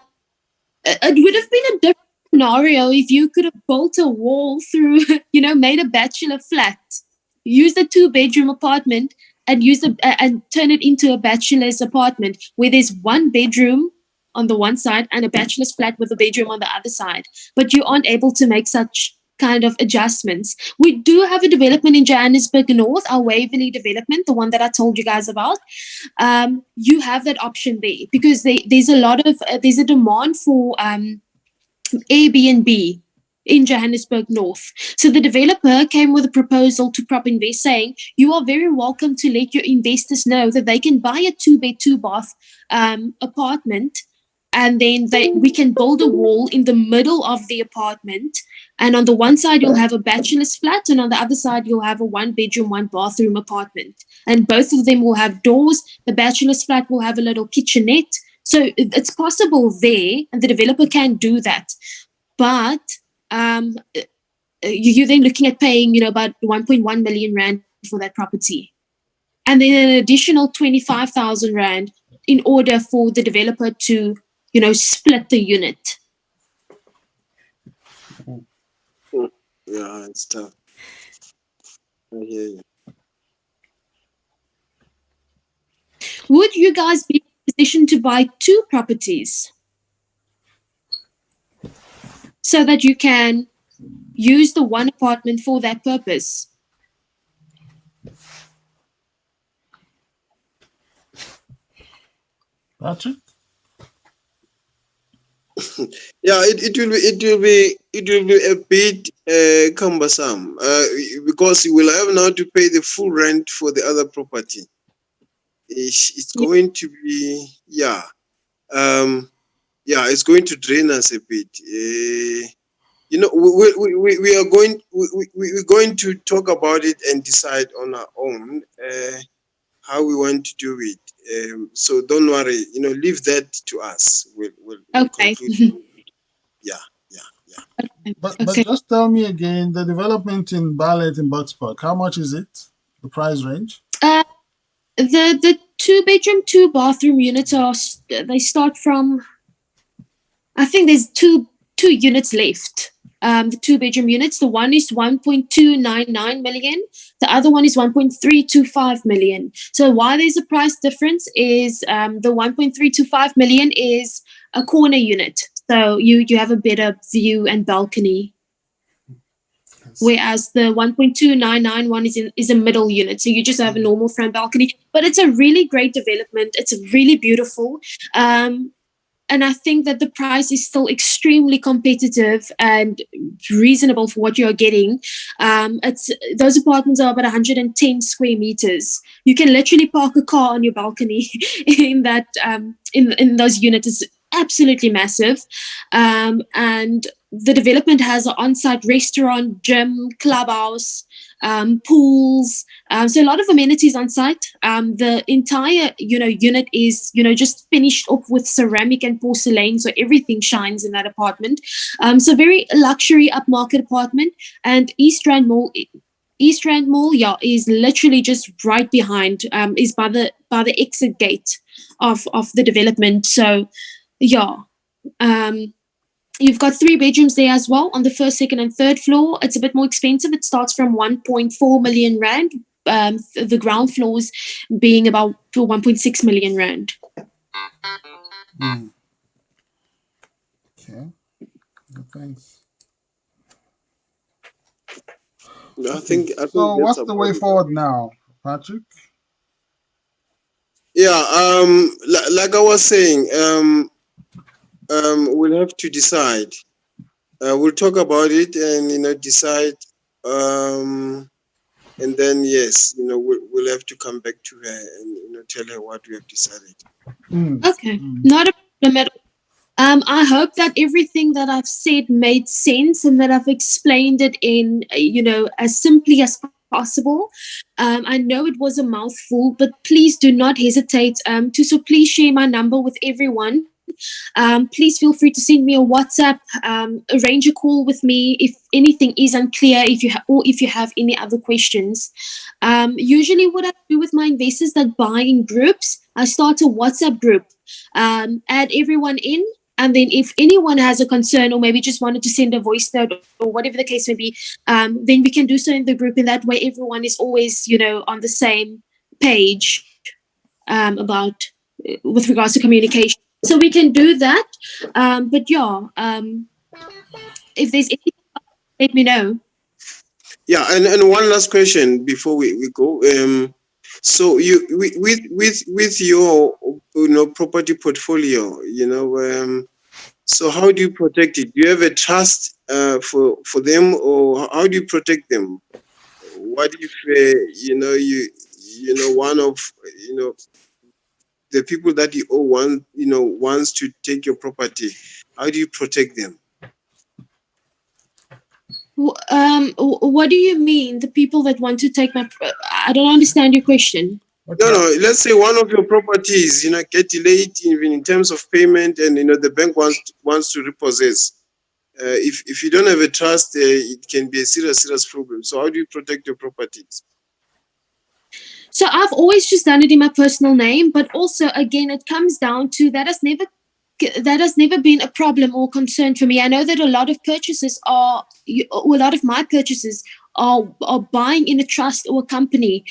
it would have been a different scenario if you could have built a wall through, made a bachelor flat, use a two-bedroom apartment, and and turn it into a bachelor's apartment where there's one bedroom on the one side and a bachelor's flat with a bedroom on the other side. But you aren't able to make such kind of adjustments. We do have a development in Johannesburg North, our Waverley development, the one that I told you guys about. You have that option there because there's a demand for Airbnb in Johannesburg North. So the developer came with a proposal to Prop Invest saying, you are very welcome to let your investors know that they can buy a 2-bed, 2-bath apartment, and then we can build a wall in the middle of the apartment. And on the one side, you'll have a bachelor's flat, and on the other side, you'll have a 1-bedroom, 1-bathroom apartment. And both of them will have doors. The bachelor's flat will have a little kitchenette. So it's possible there, and the developer can do that. But you're then looking at paying, about 1.1 million rand for that property, and then an additional 25,000 rand in order for the developer to, split the unit. yeah, it's tough. I hear you. Would you guys be in a position to buy 2 properties so that you can use the one apartment for that purpose? Patrick? Yeah, it will be a bit cumbersome because you will have now to pay the full rent for the other property. It's going to be it's going to drain us a bit. We are we're going to talk about it and decide on our own how we want to do it. So don't worry, leave that to us. We'll Okay. conclude. Yeah. But Okay. just tell me again, the development in Bartlett in Bucksburg, how much is it? The price range? The 2-bedroom, 2-bathroom units they start from, I think there's two units left. The 2-bedroom units, the one is 1.299 million, the other one is 1.325 million. So why there's a price difference is the 1.325 million is a corner unit. So you have a better view and balcony. whereas the 1.299 one is a middle unit. So you just have a Mm, normal front balcony, but it's a really great development. It's really beautiful. And I think that the price is still extremely competitive and reasonable for what you're getting. It's those apartments are about 110 square meters. You can literally park a car on your balcony in that in those units. It's absolutely massive, and the development has an on-site restaurant, gym, clubhouse, pools. So a lot of amenities on site. The entire unit is just finished off with ceramic and porcelain, so everything shines in that apartment. So very luxury upmarket apartment, and East Rand Mall, yeah, is literally just right behind. Is by the exit gate of the development. So yeah. Um, You've got 3 bedrooms there as well on the first, second, and third floor. It's a bit more expensive. It starts from 1.4 million rand. The ground floors being about 1.6 million rand. mm, okay. Good, thanks. I Okay. think I think So that's what's the about way it. forward now, Patrick? Yeah. Like I was saying, we'll have to decide. We'll talk about it and decide. Um, and then yes, we'll have to come back to her and tell her what we have decided. Mm, Okay, mm, not a problem at all. I hope that everything that I've said made sense and that I've explained it in, as simply as possible. I know it was a mouthful, but please do not hesitate to please share my number with everyone. Please feel free to send me a WhatsApp, arrange a call with me if anything is unclear, or if you have any other questions. Usually, what I do with my investors that buy in groups, I start a WhatsApp group, add everyone in, and then if anyone has a concern or maybe just wanted to send a voice note or whatever the case may be, then we can do so in the group. And that way, everyone is always, on the same page about with regards to communication. So we can do that. But yeah, if there's anything, let me know. Yeah, and one last question before we go. So you with your property portfolio, so how do you protect it? Do you have a trust for them, or how do you protect them? What if one of you know the people that you owe wants to take your property? How do you protect them? What do you mean? The people that want to take my? I don't understand your question. No, okay. no. Let's say one of your properties, get delayed even in terms of payment, and the bank wants to repossess. If you don't have a trust, it can be a serious problem. So how do you protect your properties? So I've always just done it in my personal name, but also again, it comes down to that has never been a problem or concern for me. I know that a lot of purchases or a lot of my purchases are buying in a trust or a company.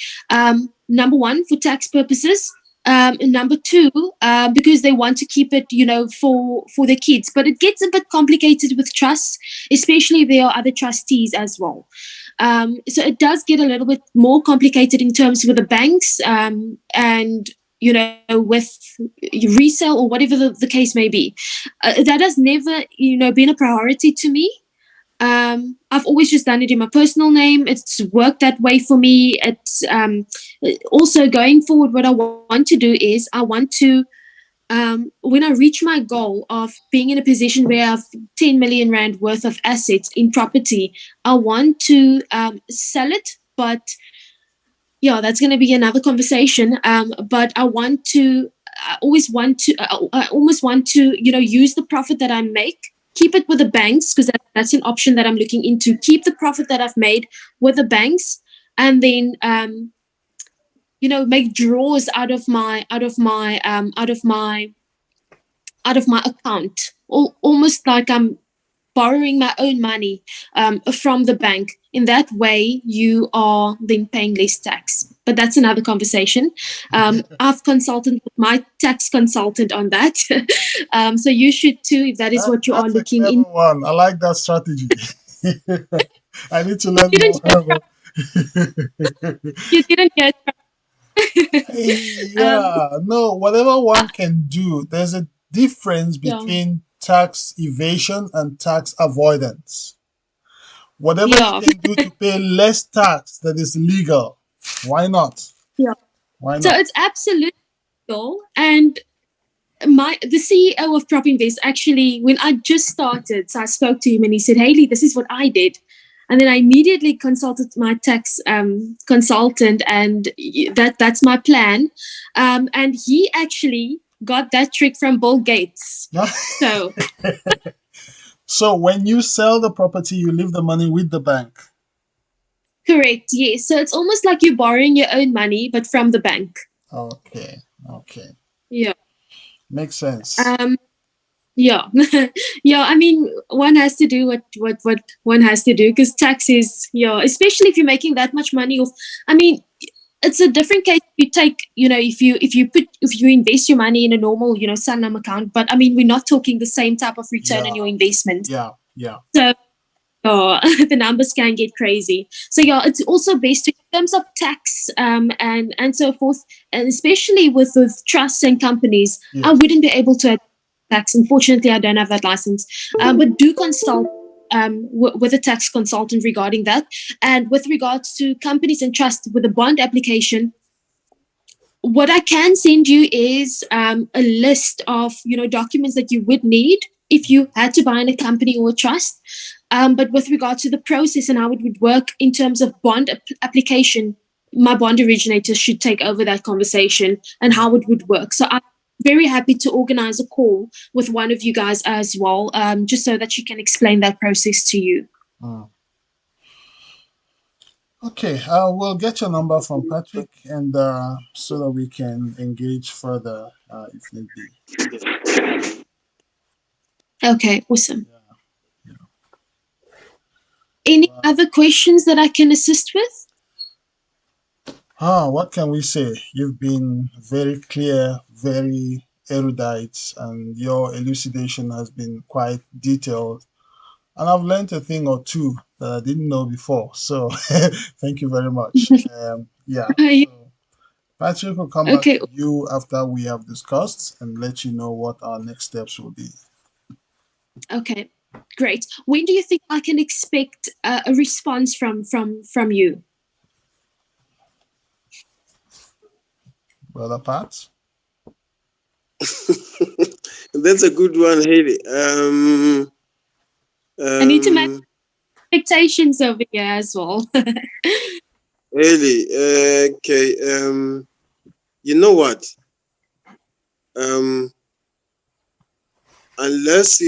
Number one, for tax purposes. And number two, because they want to keep it, for the kids. But it gets a bit complicated with trusts, especially if there are other trustees as well. So it does get a little bit more complicated in terms with the banks, and with resale or whatever the case may be. That has never been a priority to me. I've always just done it in my personal name. It's worked that way for me. It's also going forward. What I want to do is I want to, when I reach my goal of being in a position where I have 10 million rand worth of assets in property, I want to sell it. But yeah, that's going to be another conversation. But I almost want to, use the profit that I make, keep it with the banks, because that's an option that I'm looking into. Keep the profit that I've made with the banks, and then, make draws out of my account, almost like I'm borrowing my own money from the bank. In that way, you are then paying less tax. But that's another conversation. I've consulted with my tax consultant on that. So you should too, if that is what you are That's a looking clever in. one. I like that strategy. I need to learn You more didn't hear, about. you didn't hear. um, Yeah, no, whatever one can do, there's a difference yeah, between tax evasion and tax avoidance. Whatever you yeah, can do to pay less tax that is legal, why not? yeah. Why So not? it's absolutely cool. And the CEO of Prop Invest actually, when I just started, so I spoke to him and he said, Haley, this is what I did. And then I immediately consulted my tax consultant, and that's my plan. And he actually got that trick from Bill Gates. So So when you sell the property, you leave the money with the bank. correct, yes. So it's almost like you're borrowing your own money, but from the bank. Okay, okay. Yeah. Makes sense. Um, Yeah, yeah. I mean, one has to do what one has to do because tax is, yeah, especially if you're making that much money off. I mean, it's a different case. You take, if you invest your money in a normal, Sanlam account, but I mean, we're not talking the same type of return on Yeah, your investment. yeah, yeah. So oh, the numbers can get crazy. So yeah, it's also based in terms of tax and so forth, and especially with trusts and companies. I Yes. wouldn't be able to tax. Unfortunately, I don't have that license, but do consult with a tax consultant regarding that. And with regards to companies and trusts with a bond application, what I can send you is a list of documents that you would need if you had to buy in a company or a trust. But with regard to the process and how it would work in terms of bond application, my bond originator should take over that conversation and how it would work. So I'm very happy to organize a call with one of you guys as well, just so that she can explain that process to you. Mm. Okay, we'll get your number from Patrick, and so that we can engage further if need be. Okay, awesome. Yeah, yeah. Any Wow. other questions that I can assist with? What can we say? You've been very clear, very erudite, and your elucidation has been quite detailed. And I've learned a thing or two that I didn't know before. So thank you very much. Yeah. So Patrick will come back Okay, to you after we have discussed and let you know what our next steps will be. okay, great. When do you think I can expect a response from you? Brother Pat? That's a good one, Haley. I need to manage Um, expectations over here as well. Haley. Okay. You know what? Um, unless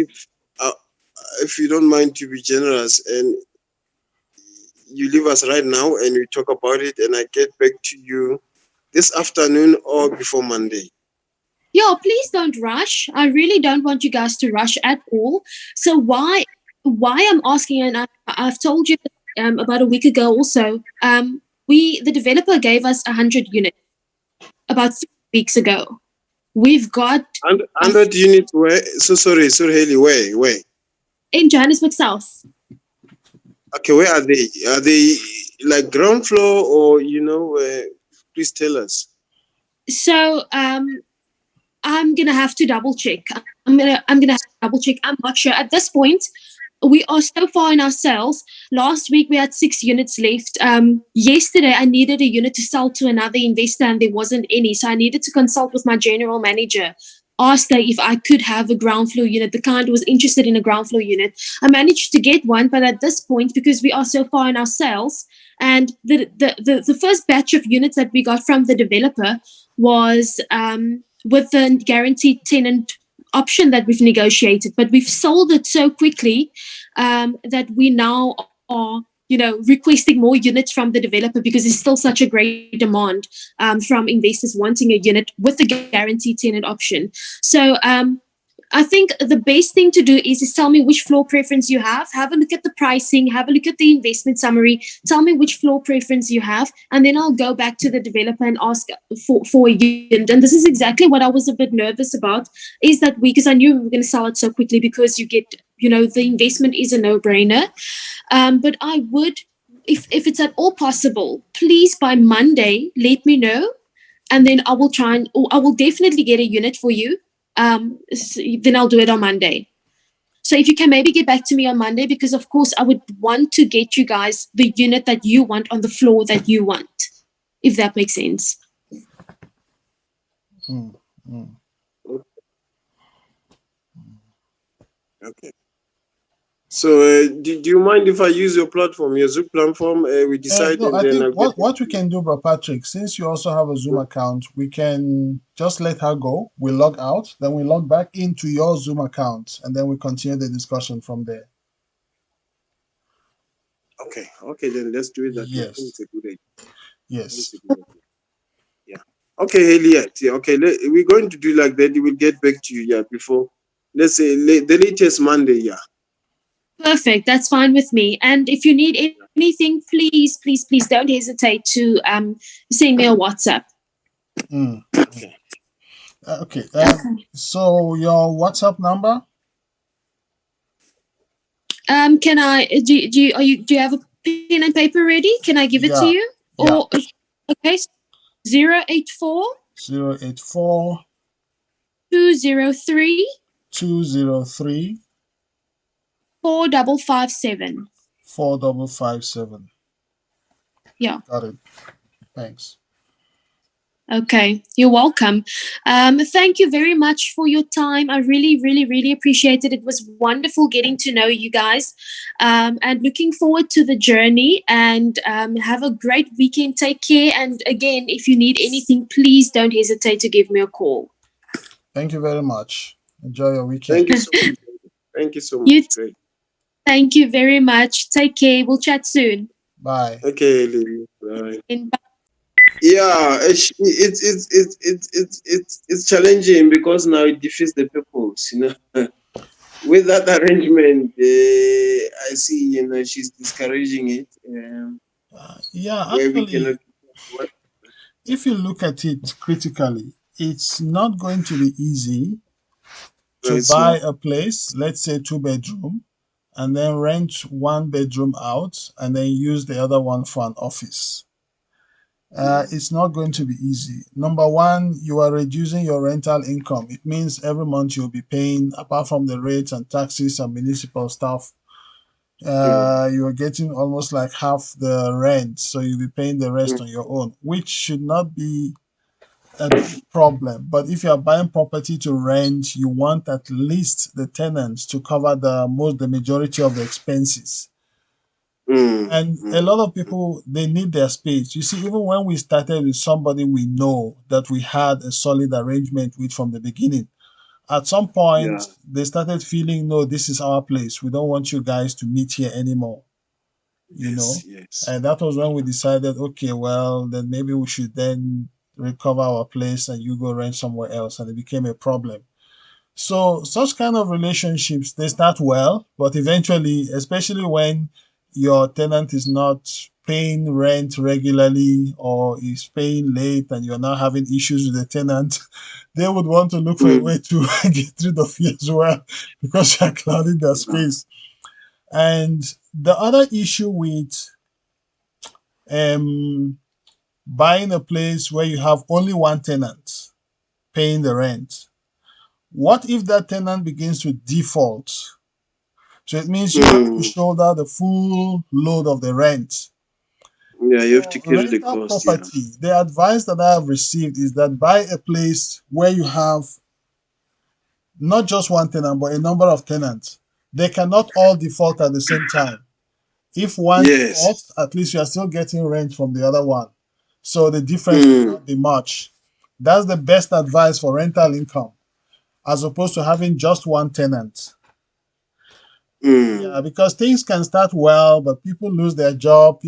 if you don't mind to be generous and you leave us right now and we talk about it and I get back to you this afternoon or before Monday. Yeah, please don't rush. I really don't want you guys to rush at all. So why I'm asking, and I've told you about a week ago also. The developer gave us 100 units about 3 weeks ago. We've got And a 100 units where? So sorry, Haley. Where? in Johannesburg South. Okay, where are they? Are they like ground floor or please tell us. So I'm gonna have to double check. I'm gonna have to double check. I'm not sure at this point. We are so far in our sales. Last week we had 6 units left. Yesterday I needed a unit to sell to another investor and there wasn't any, so I needed to consult with my general manager. Asked her if I could have a ground floor unit. The client was interested in a ground floor unit. I managed to get one, but at this point, because we are so far in our sales, and the first batch of units that we got from the developer was with the guaranteed tenant option that we've negotiated, but we've sold it so quickly that we now are requesting more units from the developer because there's still such a great demand from investors wanting a unit with the guaranteed tenant option. So I think the best thing to do is tell me which floor preference you have a look at the pricing, have a look at the investment summary, tell me which floor preference you have, and then I'll go back to the developer and ask for a unit. And this is exactly what I was a bit nervous about, is that because I knew we were going to sell it so quickly because you get the investment is a no-brainer. But I would, if it's at all possible, please by Monday let me know, and then I will try and, or I will definitely get a unit for you. Then I'll do it on Monday. So if you can maybe get back to me on Monday, because of course I would want to get you guys the unit that you want on the floor that you want, if that makes sense. Mm, mm. Okay. So, do you mind if I use your platform, your Zoom platform? We decide No, and I then think I'll get back what we to you. can do, Bro Patrick, since you also have a Zoom account, we can just let her go. We log out, then we log back into your Zoom account, and then we continue the discussion from there. Okay, okay, then let's do it that way. I think Yes, it's a good idea. I think it's yes. a good idea. Yeah. Okay, Elliot. Yeah, okay, we're going to do like that. We will get back to you, yeah, before, let's say, the latest Monday, yeah. Perfect. That's fine with me. And if you need anything, please, please, please don't hesitate to send me a WhatsApp. Mm. Okay. Okay. Okay. So your WhatsApp number? Can I do you have a pen and paper ready? Can I give it to Yeah, you? yeah. Or okay, 084 084 203 203 4557. 4557. Yeah. Got it. Thanks. Okay, you're welcome. Thank you very much for your time. I really, really, really appreciate it. It was wonderful getting to know you guys, and looking forward to the journey. And have a great weekend. Take care. And again, if you need anything, please don't hesitate to give me a call. Thank you very much. Enjoy your weekend. Thank you so much. Thank you so You much. Great. thank you very much. Take care. We'll chat soon. Bye. Okay, Lily. Bye. And Yeah, it's challenging because now it defeats the purpose, you know. With that arrangement, I see, she's discouraging it, Yeah, where we cannot actually, what if you look at it critically, it's not going to be easy no, to it's buy not. a place, let's say 2 bedroom, and then rent 1 bedroom out and then use the other one for an office. It's not going to be easy. Number one, you are reducing your rental income. It means every month you'll be paying, apart from the rates and taxes and municipal stuff, Mm, you're getting almost like half the rent. So you'll be paying the rest mm, on your own, which should not be a big problem. But if you are buying property to rent, you want at least the tenants to cover the majority of the expenses. mm, And a mm. lot of people, they need their space. You see, even when we started with somebody we know that we had a solid arrangement with from the beginning, at some point Yeah. they started feeling, no, this is our place. We don't want you guys to meet here anymore, you Yes. know. Yes. And that was when we decided, okay, well, then maybe we should then recover our place and you go rent somewhere else. And it became a problem. So such kind of relationships, they start well, but eventually, especially when your tenant is not paying rent regularly or is paying late and you're now having issues with the tenant, they would want to look for a Mm, way to get rid of you as well because you're clouding their yeah. space. And the other issue with um, buying a place where you have only one tenant paying the rent, what if that tenant begins to default? So it means you have to Mm, shoulder the full load of the rent. yeah. You have to For carry the rental cost. Yeah. property, the advice that I have received is that buy a place where you have not just one tenant, but a number of tenants. They cannot all default at the same time. If one Yes. defaults, at least you are still getting rent from the other one. So the difference will Mm, not be much. That's the best advice for rental income, as opposed to having just one tenant. Yeah, mm, because things can start well, but people lose their job,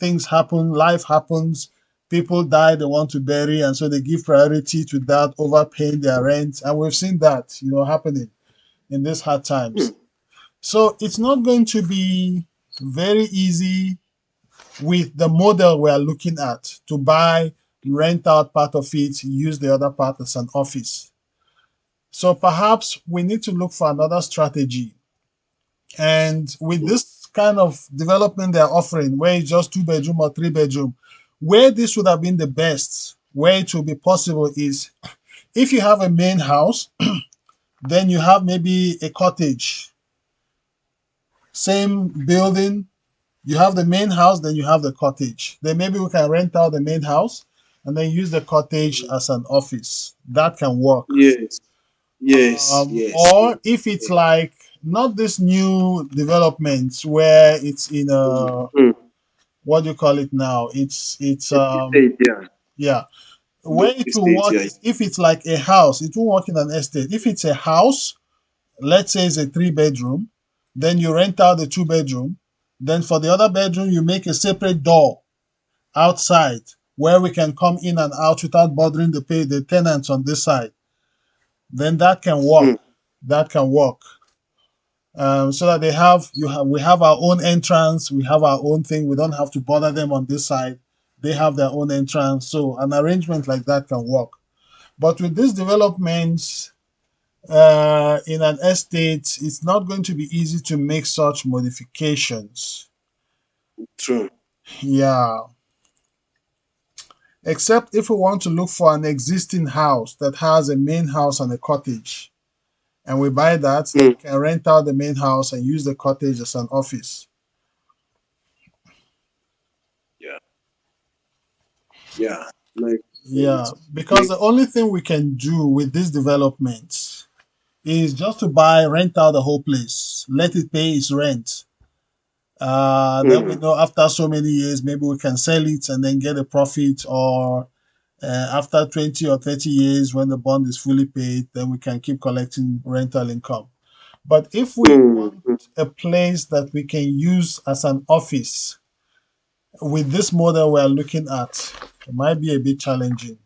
things happen, life happens, people die, they want to bury, and so they give priority to that over paying their rent. And we've seen that, happening in these hard times. mm, So it's not going to be very easy with the model we are looking at to buy, rent out part of it, use the other part as an office. So perhaps we need to look for another strategy And with this kind of development they're offering, where it's just 2 bedroom or 3 bedroom, where this would have been the best, where it will be possible is if you have a main house, then you have maybe a cottage, same building. You have the main house, then you have the cottage. Then maybe we can rent out the main house and then use the cottage as an office. That can work. Yes, yes, yes, Or yes. if it's like not this new developments where it's in a, Mm. what do you call it now? It's Estate, yeah. yeah. Block Where it will estate, work yeah. is if it's like a house, it will work in an estate. If it's a house, let's say it's a 3 bedroom, then you rent out the 2 bedroom. Then for the other bedroom, you make a separate door outside where we can come in and out without bothering the tenants on this side. Then that can work. Mm. That can work. So that they have you have we have our own entrance, we have our own thing. We don't have to bother them on this side. They have their own entrance. So an arrangement like that can work. But with these developments in an estate, it's not going to be easy to make such modifications. True. Yeah, except if we want to look for an existing house that has a main house and a cottage, and we buy that, then Mm. we can rent out the main house and use the cottage as an office. Yeah, yeah. Makes Yeah, sense. because Makes the only thing we can do with these developments is just to buy, rent out the whole place, let it pay its rent. Then we mm, know after so many years, maybe we can sell it and then get a profit, or after 20 or 30 years, when the bond is fully paid, then we can keep collecting rental income. But if we mm, want mm. a place that we can use as an office with this model we're looking at, it might be a bit challenging.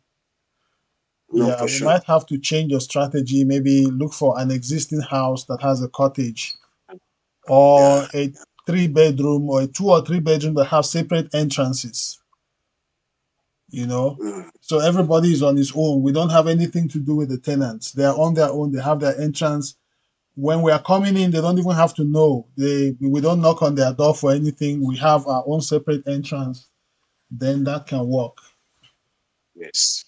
No, Yeah, for we sure. might have to change your strategy, maybe look for an existing house that has a cottage, Yeah. or a 3 bedroom or a 2 or 3 bedroom that have separate entrances, you know. Mm, So everybody is on his own. We don't have anything to do with the tenants. They are on their own. They have their entrance. When we are coming in, they don't even have to know. We don't knock on their door for anything. We have our own separate entrance. Then that can work. yes.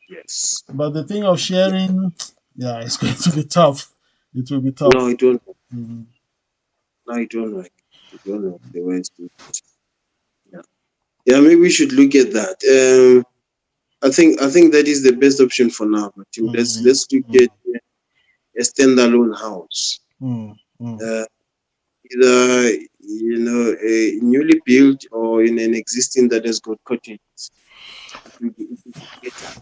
Yes. But the thing of Yeah. sharing, yeah, it's going to be tough. It will be No, tough. I don't. Mhm. No, I don't like. I don't like the way it's doing it. Yeah. Yeah. Maybe we should look at that. I think that is the best option for now. But Mm, let's look mm, at a standalone house. mm, mm. Uh, Either a newly built or in an existing that has got cottages. It will be better.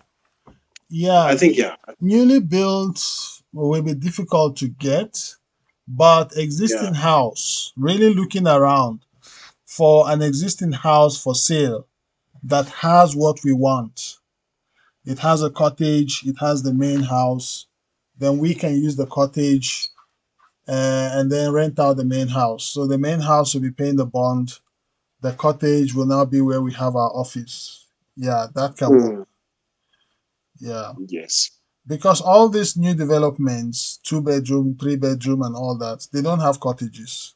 Yeah, I think yeah. newly built will be difficult to get, but Yeah. existing house, really looking around for an existing house for sale that has what we want. It has a cottage, it has the main house, then we can use the cottage and then rent out the main house. So the main house will be paying the bond. The cottage will now be where we have our office. Yeah, that can work. Mm, Yeah. yes. Because all these new developments, 2 bedroom, 3 bedroom, and all that, they don't have cottages.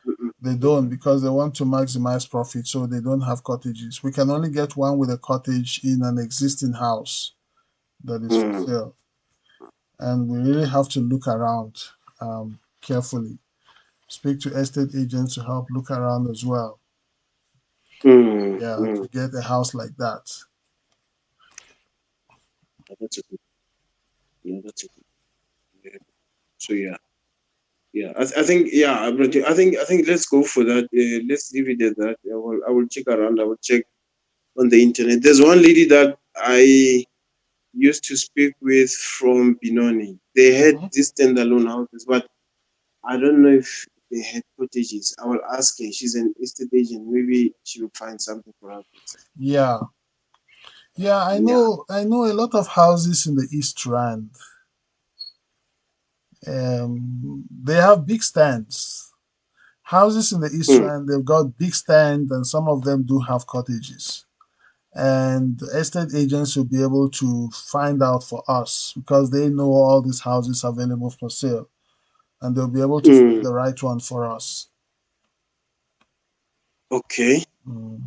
Mm-mm, They don't, mm-mm, because they want to maximize profit, so they don't have cottages. We can only get one with a cottage in an existing house that is for mm, sale. And we really have to look around carefully. Speak to estate agents to help look around as well. mm, Yeah, to mm. get a house like that. That's a good. Yeah, that's a good. Yeah. So yeah, yeah. I think yeah. I think let's go for that. Let's leave it at that. I will check around. I will check on the internet. There's one lady that I used to speak with from Benoni. They had Mhm. these standalone houses, but I don't know if they had cottages. I will ask her. She's an estate agent. Maybe she will find something for us. Yeah, yeah. I Yeah. know. I know a lot of houses in the East Rand. They have big stands. Houses in the East Mm, Rand, they've got big stands, and some of them do have cottages. And the estate agents will be able to find out for us because they know all these houses available for sale. and they'll be able to find Mm, the right one for us. okay. Mm,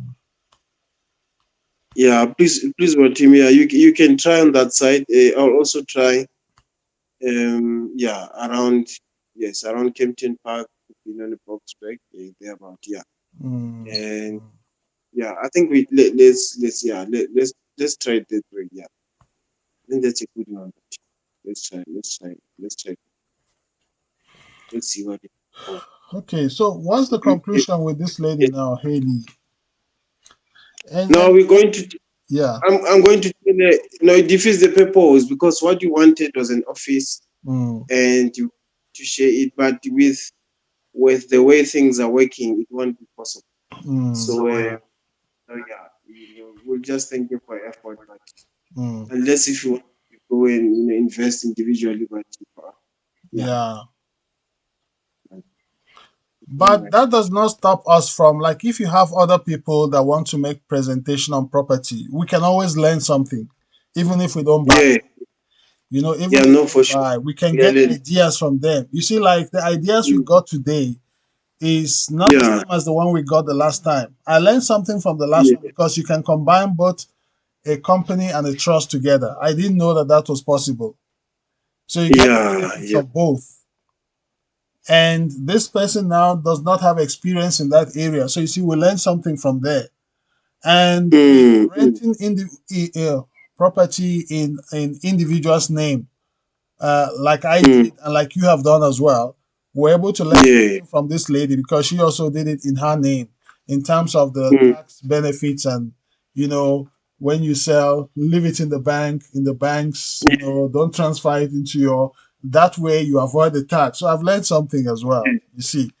Yeah, please, Martimia, you can try on that side. I'll also try. Yeah, around, yes, around Kempton Park, on the Boxback, thereabout. Yeah, mm, and mm. yeah, I think let's yeah let's try it that way. Yeah, I think that's a good one. Let's try. Let's see what it. Oh, Okay, so what's the you, you, conclusion with this lady yes. now, Haley? Now And we're going to. yeah. I'm going to tell you, no, it defeats the purpose because what you wanted was an office Mm, and you to share it, but with the way things are working, it won't be possible. mm, So, so yeah, we'll just thank you for your effort, but mm. unless if you want to go and invest individually, but yeah, Yeah. it won't But work. that does not stop us from, like, if you have other people that want to make presentation on property, we can always learn something, even if we don't buy. Yeah, Even yeah, if we no, for don't sure. buy, we can Yeah, get ideas from them. You see, like the ideas we got today is not the yeah, same as the one we got the last time. I learned something from the last yeah, one because you can combine both a company and a trust together. I didn't know that that was possible. So you get the yeah, benefits yeah. of both. And this person now does not have experience in that area. So you see, we learn something from there. And with Mm, mm, renting in the property in individual's name, like I mm, did and like you have done as well, we're able to learn yeah, something from this lady because she also did it in her name in terms of the mm, tax benefits and, you know, when you sell, leave it in the bank, in the banks, don't transfer it into your, that way you avoid the tax. So I've learned something as well, you see.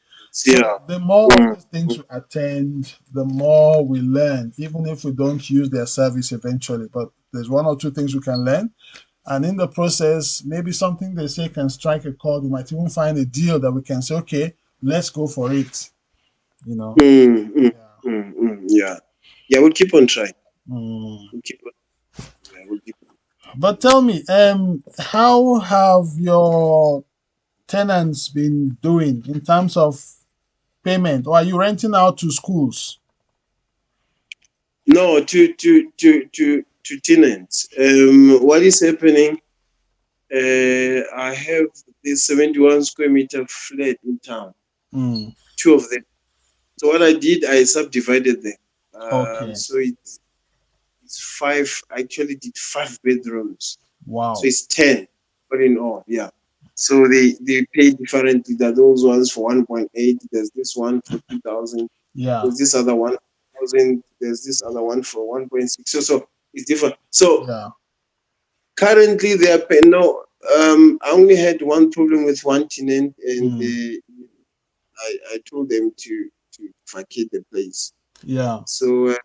yeah. So the more of Mm, these things mm, we attend, the more we learn, even if we don't use their service eventually. But there's one or two things we can learn, and in the process, maybe something they say can strike a chord. We might even find a deal that we can say, okay, let's go for it. You know. Yeah. yeah. Yeah, we'll keep on trying. Mm. We'll keep on. Yeah, we'll keep on. But tell me, how have your tenants been doing in terms of payment, or are you renting out to schools? No, to tenants. What is happening? I have this 71 square meter flat in town, Mm. two of them. So what I did, I subdivided them. Okay. So it's five. I actually did 5 bedrooms. So Wow. it's 10, all in all. Yeah. So they pay differently. There are those ones for 1.8. There's this one for 2,000. Yeah. There's this other one 1,000. There's this other one for 1.6. So it's different. So Yeah. currently they are paying. No, I only had one problem with one tenant, and Mm. I told them to vacate the place. Yeah. So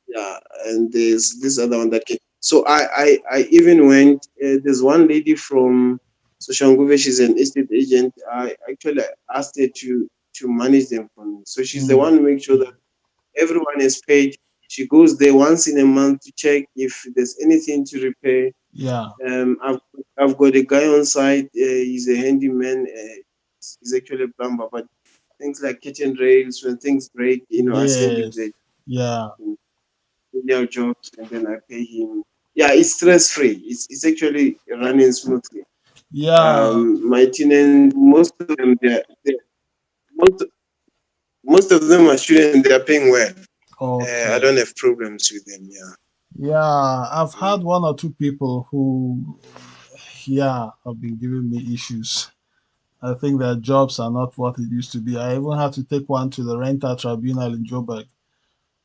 yeah, and there's this other one that came. So I even went. There's one lady from Soshanguve. She's an estate agent. I actually asked her to manage them for me. So she's the one Mm. who makes sure that everyone is paid. She goes there once in a month to check if there's anything to repair. Yeah. I've got a guy on site. He's a handyman. He's actually a plumber, but things like kitchen rails, when things break, I send him Yes. the Yeah. menial jobs, and then I pay him. Yeah, it's stress free. It's actually running smoothly. Yeah. My tenants, most of them, most most of them are students, and they are paying well. I Okay. don't have problems with them. Yeah. Yeah, I've had one or two people who, yeah, have been giving me issues. I think their jobs are not what it used to be. I even had to take one to the rental tribunal in Joburg.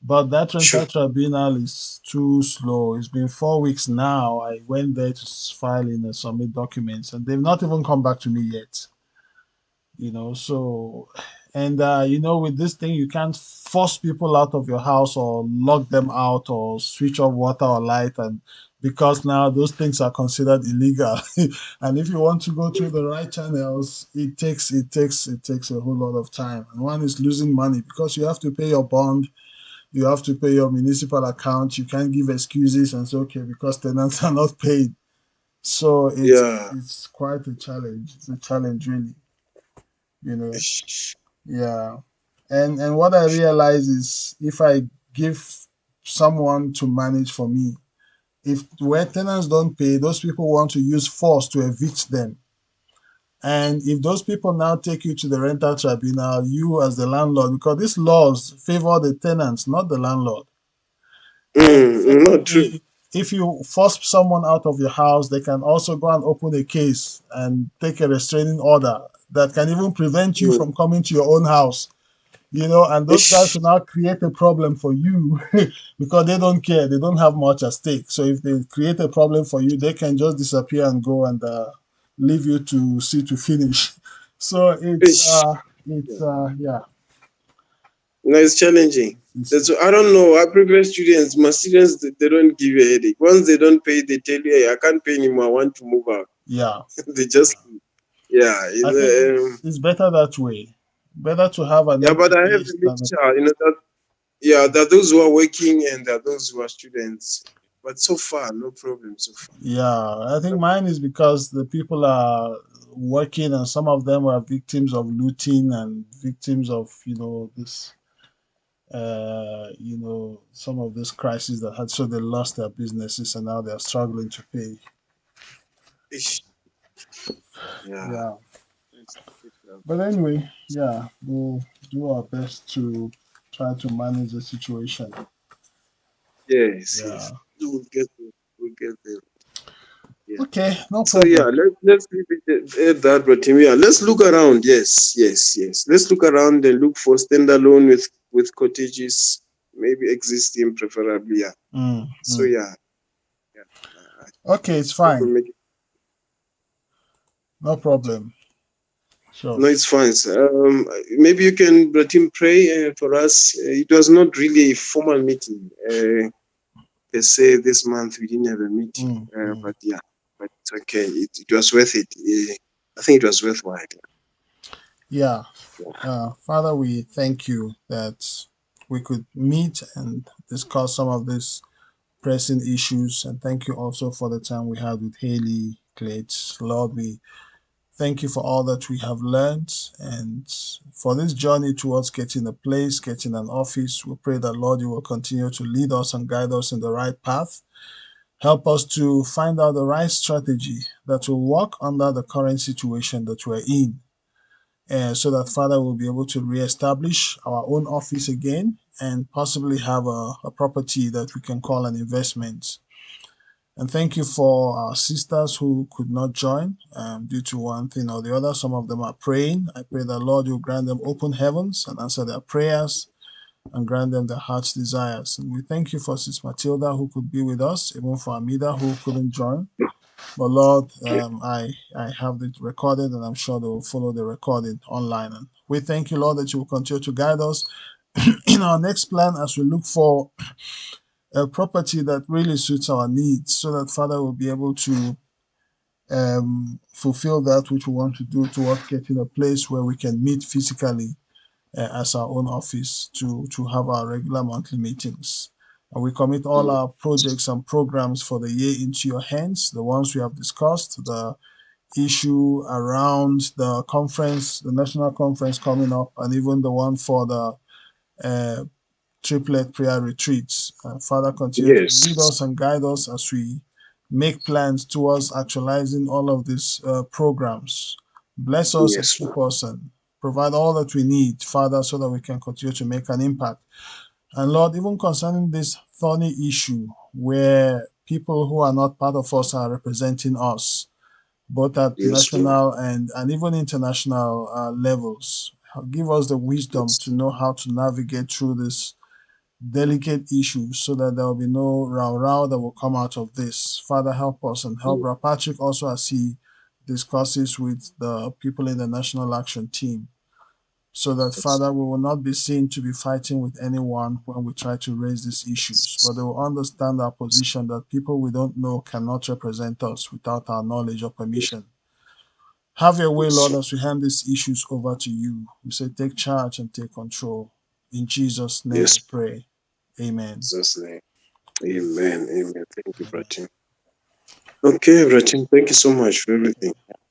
But that rental Sure. tribunal is too slow. It's been 4 weeks now. I went there to file in and submit documents, and they've not even come back to me yet. So, and with this thing, you can't force people out of your house or lock them out or switch off water or light, and because now those things are considered illegal. And if you want to go through the right channels, it takes a whole lot of time, and one is losing money because you have to pay your bond, you have to pay your municipal account. You can't give excuses and say, okay, because tenants are not paid. So it's Yeah. it's quite a challenge. It's a challenge, really. you know. Ish. Yeah. And what I realize is if I give someone to manage for me, if where tenants don't pay, those people want to use force to evict them. And if those people now take you to the rental tribunal, you as the landlord, because these laws favor the tenants, not the landlord. And Not true. secondly, if you force someone out of your house, they can also go and open a case and take a restraining order that can even prevent you Mm. from coming to your own house. And those guys Ish. will now create a problem for you because they don't care. They don't have much at stake. So if they create a problem for you, they can just disappear and go and leave you to see to finish. So Ish. it's Yeah. yeah, No, it's challenging. That's it's I don't know. I prefer students. My students, they don't give you a headache. Once they don't pay, they tell you, "Hey, I can't pay anymore. I want to move out." yeah. They just, yeah, I think it's better that way. Better to have an yeah. empty But I have case a than a, mixture. That yeah, there are those who are working and there are those who are students. But so far, no problem so far. yeah. I think No mine problem. is because the people are working and some of them are victims of looting and victims of this some of these crises that had, so they lost their businesses and now they're struggling to pay. Ish. Yeah. Yeah. It's difficult. But anyway, yeah, we'll do our best to try to manage the situation. Yes, yes. Yeah. We'll get there. We'll get there. Yeah. Okay, no So yeah, problem. let's leave it at that, but yeah, let's look around. Yes, yes, yes. Let's look around and look for standalone with cottages, maybe existing, preferably. Yeah. Mm, So mm. yeah, yeah. I Okay, it's hope we fine. make it. No problem. No, Sure. it's fine, sir. Maybe you can let him pray for us. It was not really a formal meeting per se this month. We didn't have a meeting, Mm, mm. but yeah, but it's okay. It was worth it. I think it was worthwhile. Yeah. Yeah. Father, we thank you that we could meet and discuss some of these pressing issues. And thank you also for the time we had with Haley, Klate. Lord, we thank you for all that we have learned and for this journey towards getting a place, getting an office. We pray that, Lord, you will continue to lead us and guide us in the right path. Help us to find out the right strategy that will work under the current situation that we're in. So that, Father, we'll be able to reestablish our own office again and possibly have a property that we can call an investment. And thank you for our sisters who could not join due to one thing or the other. Some of them are praying. I pray that, Lord, you grant them open heavens and answer their prayers and grant them their heart's desires. And we thank you for Sis Matilda who could be with us, even for Amida who couldn't join. But Lord, I have it recorded and I'm sure they will follow the recording online. And we thank you, Lord, that you will continue to guide us in our next plan as we look for a property that really suits our needs so that, Father, will be able to fulfill that which we want to do towards getting a place where we can meet physically as our own office to have our regular monthly meetings. And we commit all our projects and programs for the year into your hands, the ones we have discussed, the issue around the conference, the national conference coming up, and even the one for the uh, triplet prayer retreats. Father, continue to lead Yes. us and guide us as we make plans towards actualizing all of these programs. Bless us and Yes, keep ma'am. us and provide all that we need, Father, so that we can continue to make an impact. And Lord, even concerning this thorny issue where people who are not part of us are representing us, both at Yes, ma'am. national and even international levels, give us the wisdom Yes. to know how to navigate through this delicate issues so that there will be no row row that will come out of this. Father, help us and help Patrick also as he discusses with the people in the National Action Team so that, Yes. Father, we will not be seen to be fighting with anyone when we try to raise these issues, but they will understand our position that people we don't know cannot represent us without our knowledge or permission. Have your way, Yes. Lord, as we hand these issues over to you. We say, take charge and take control. In Jesus' name we Yes. pray. Amen. Jesus' name. Amen. Amen. Amen. Thank you, Bratin. Okay, Bratin. Thank you so much for everything.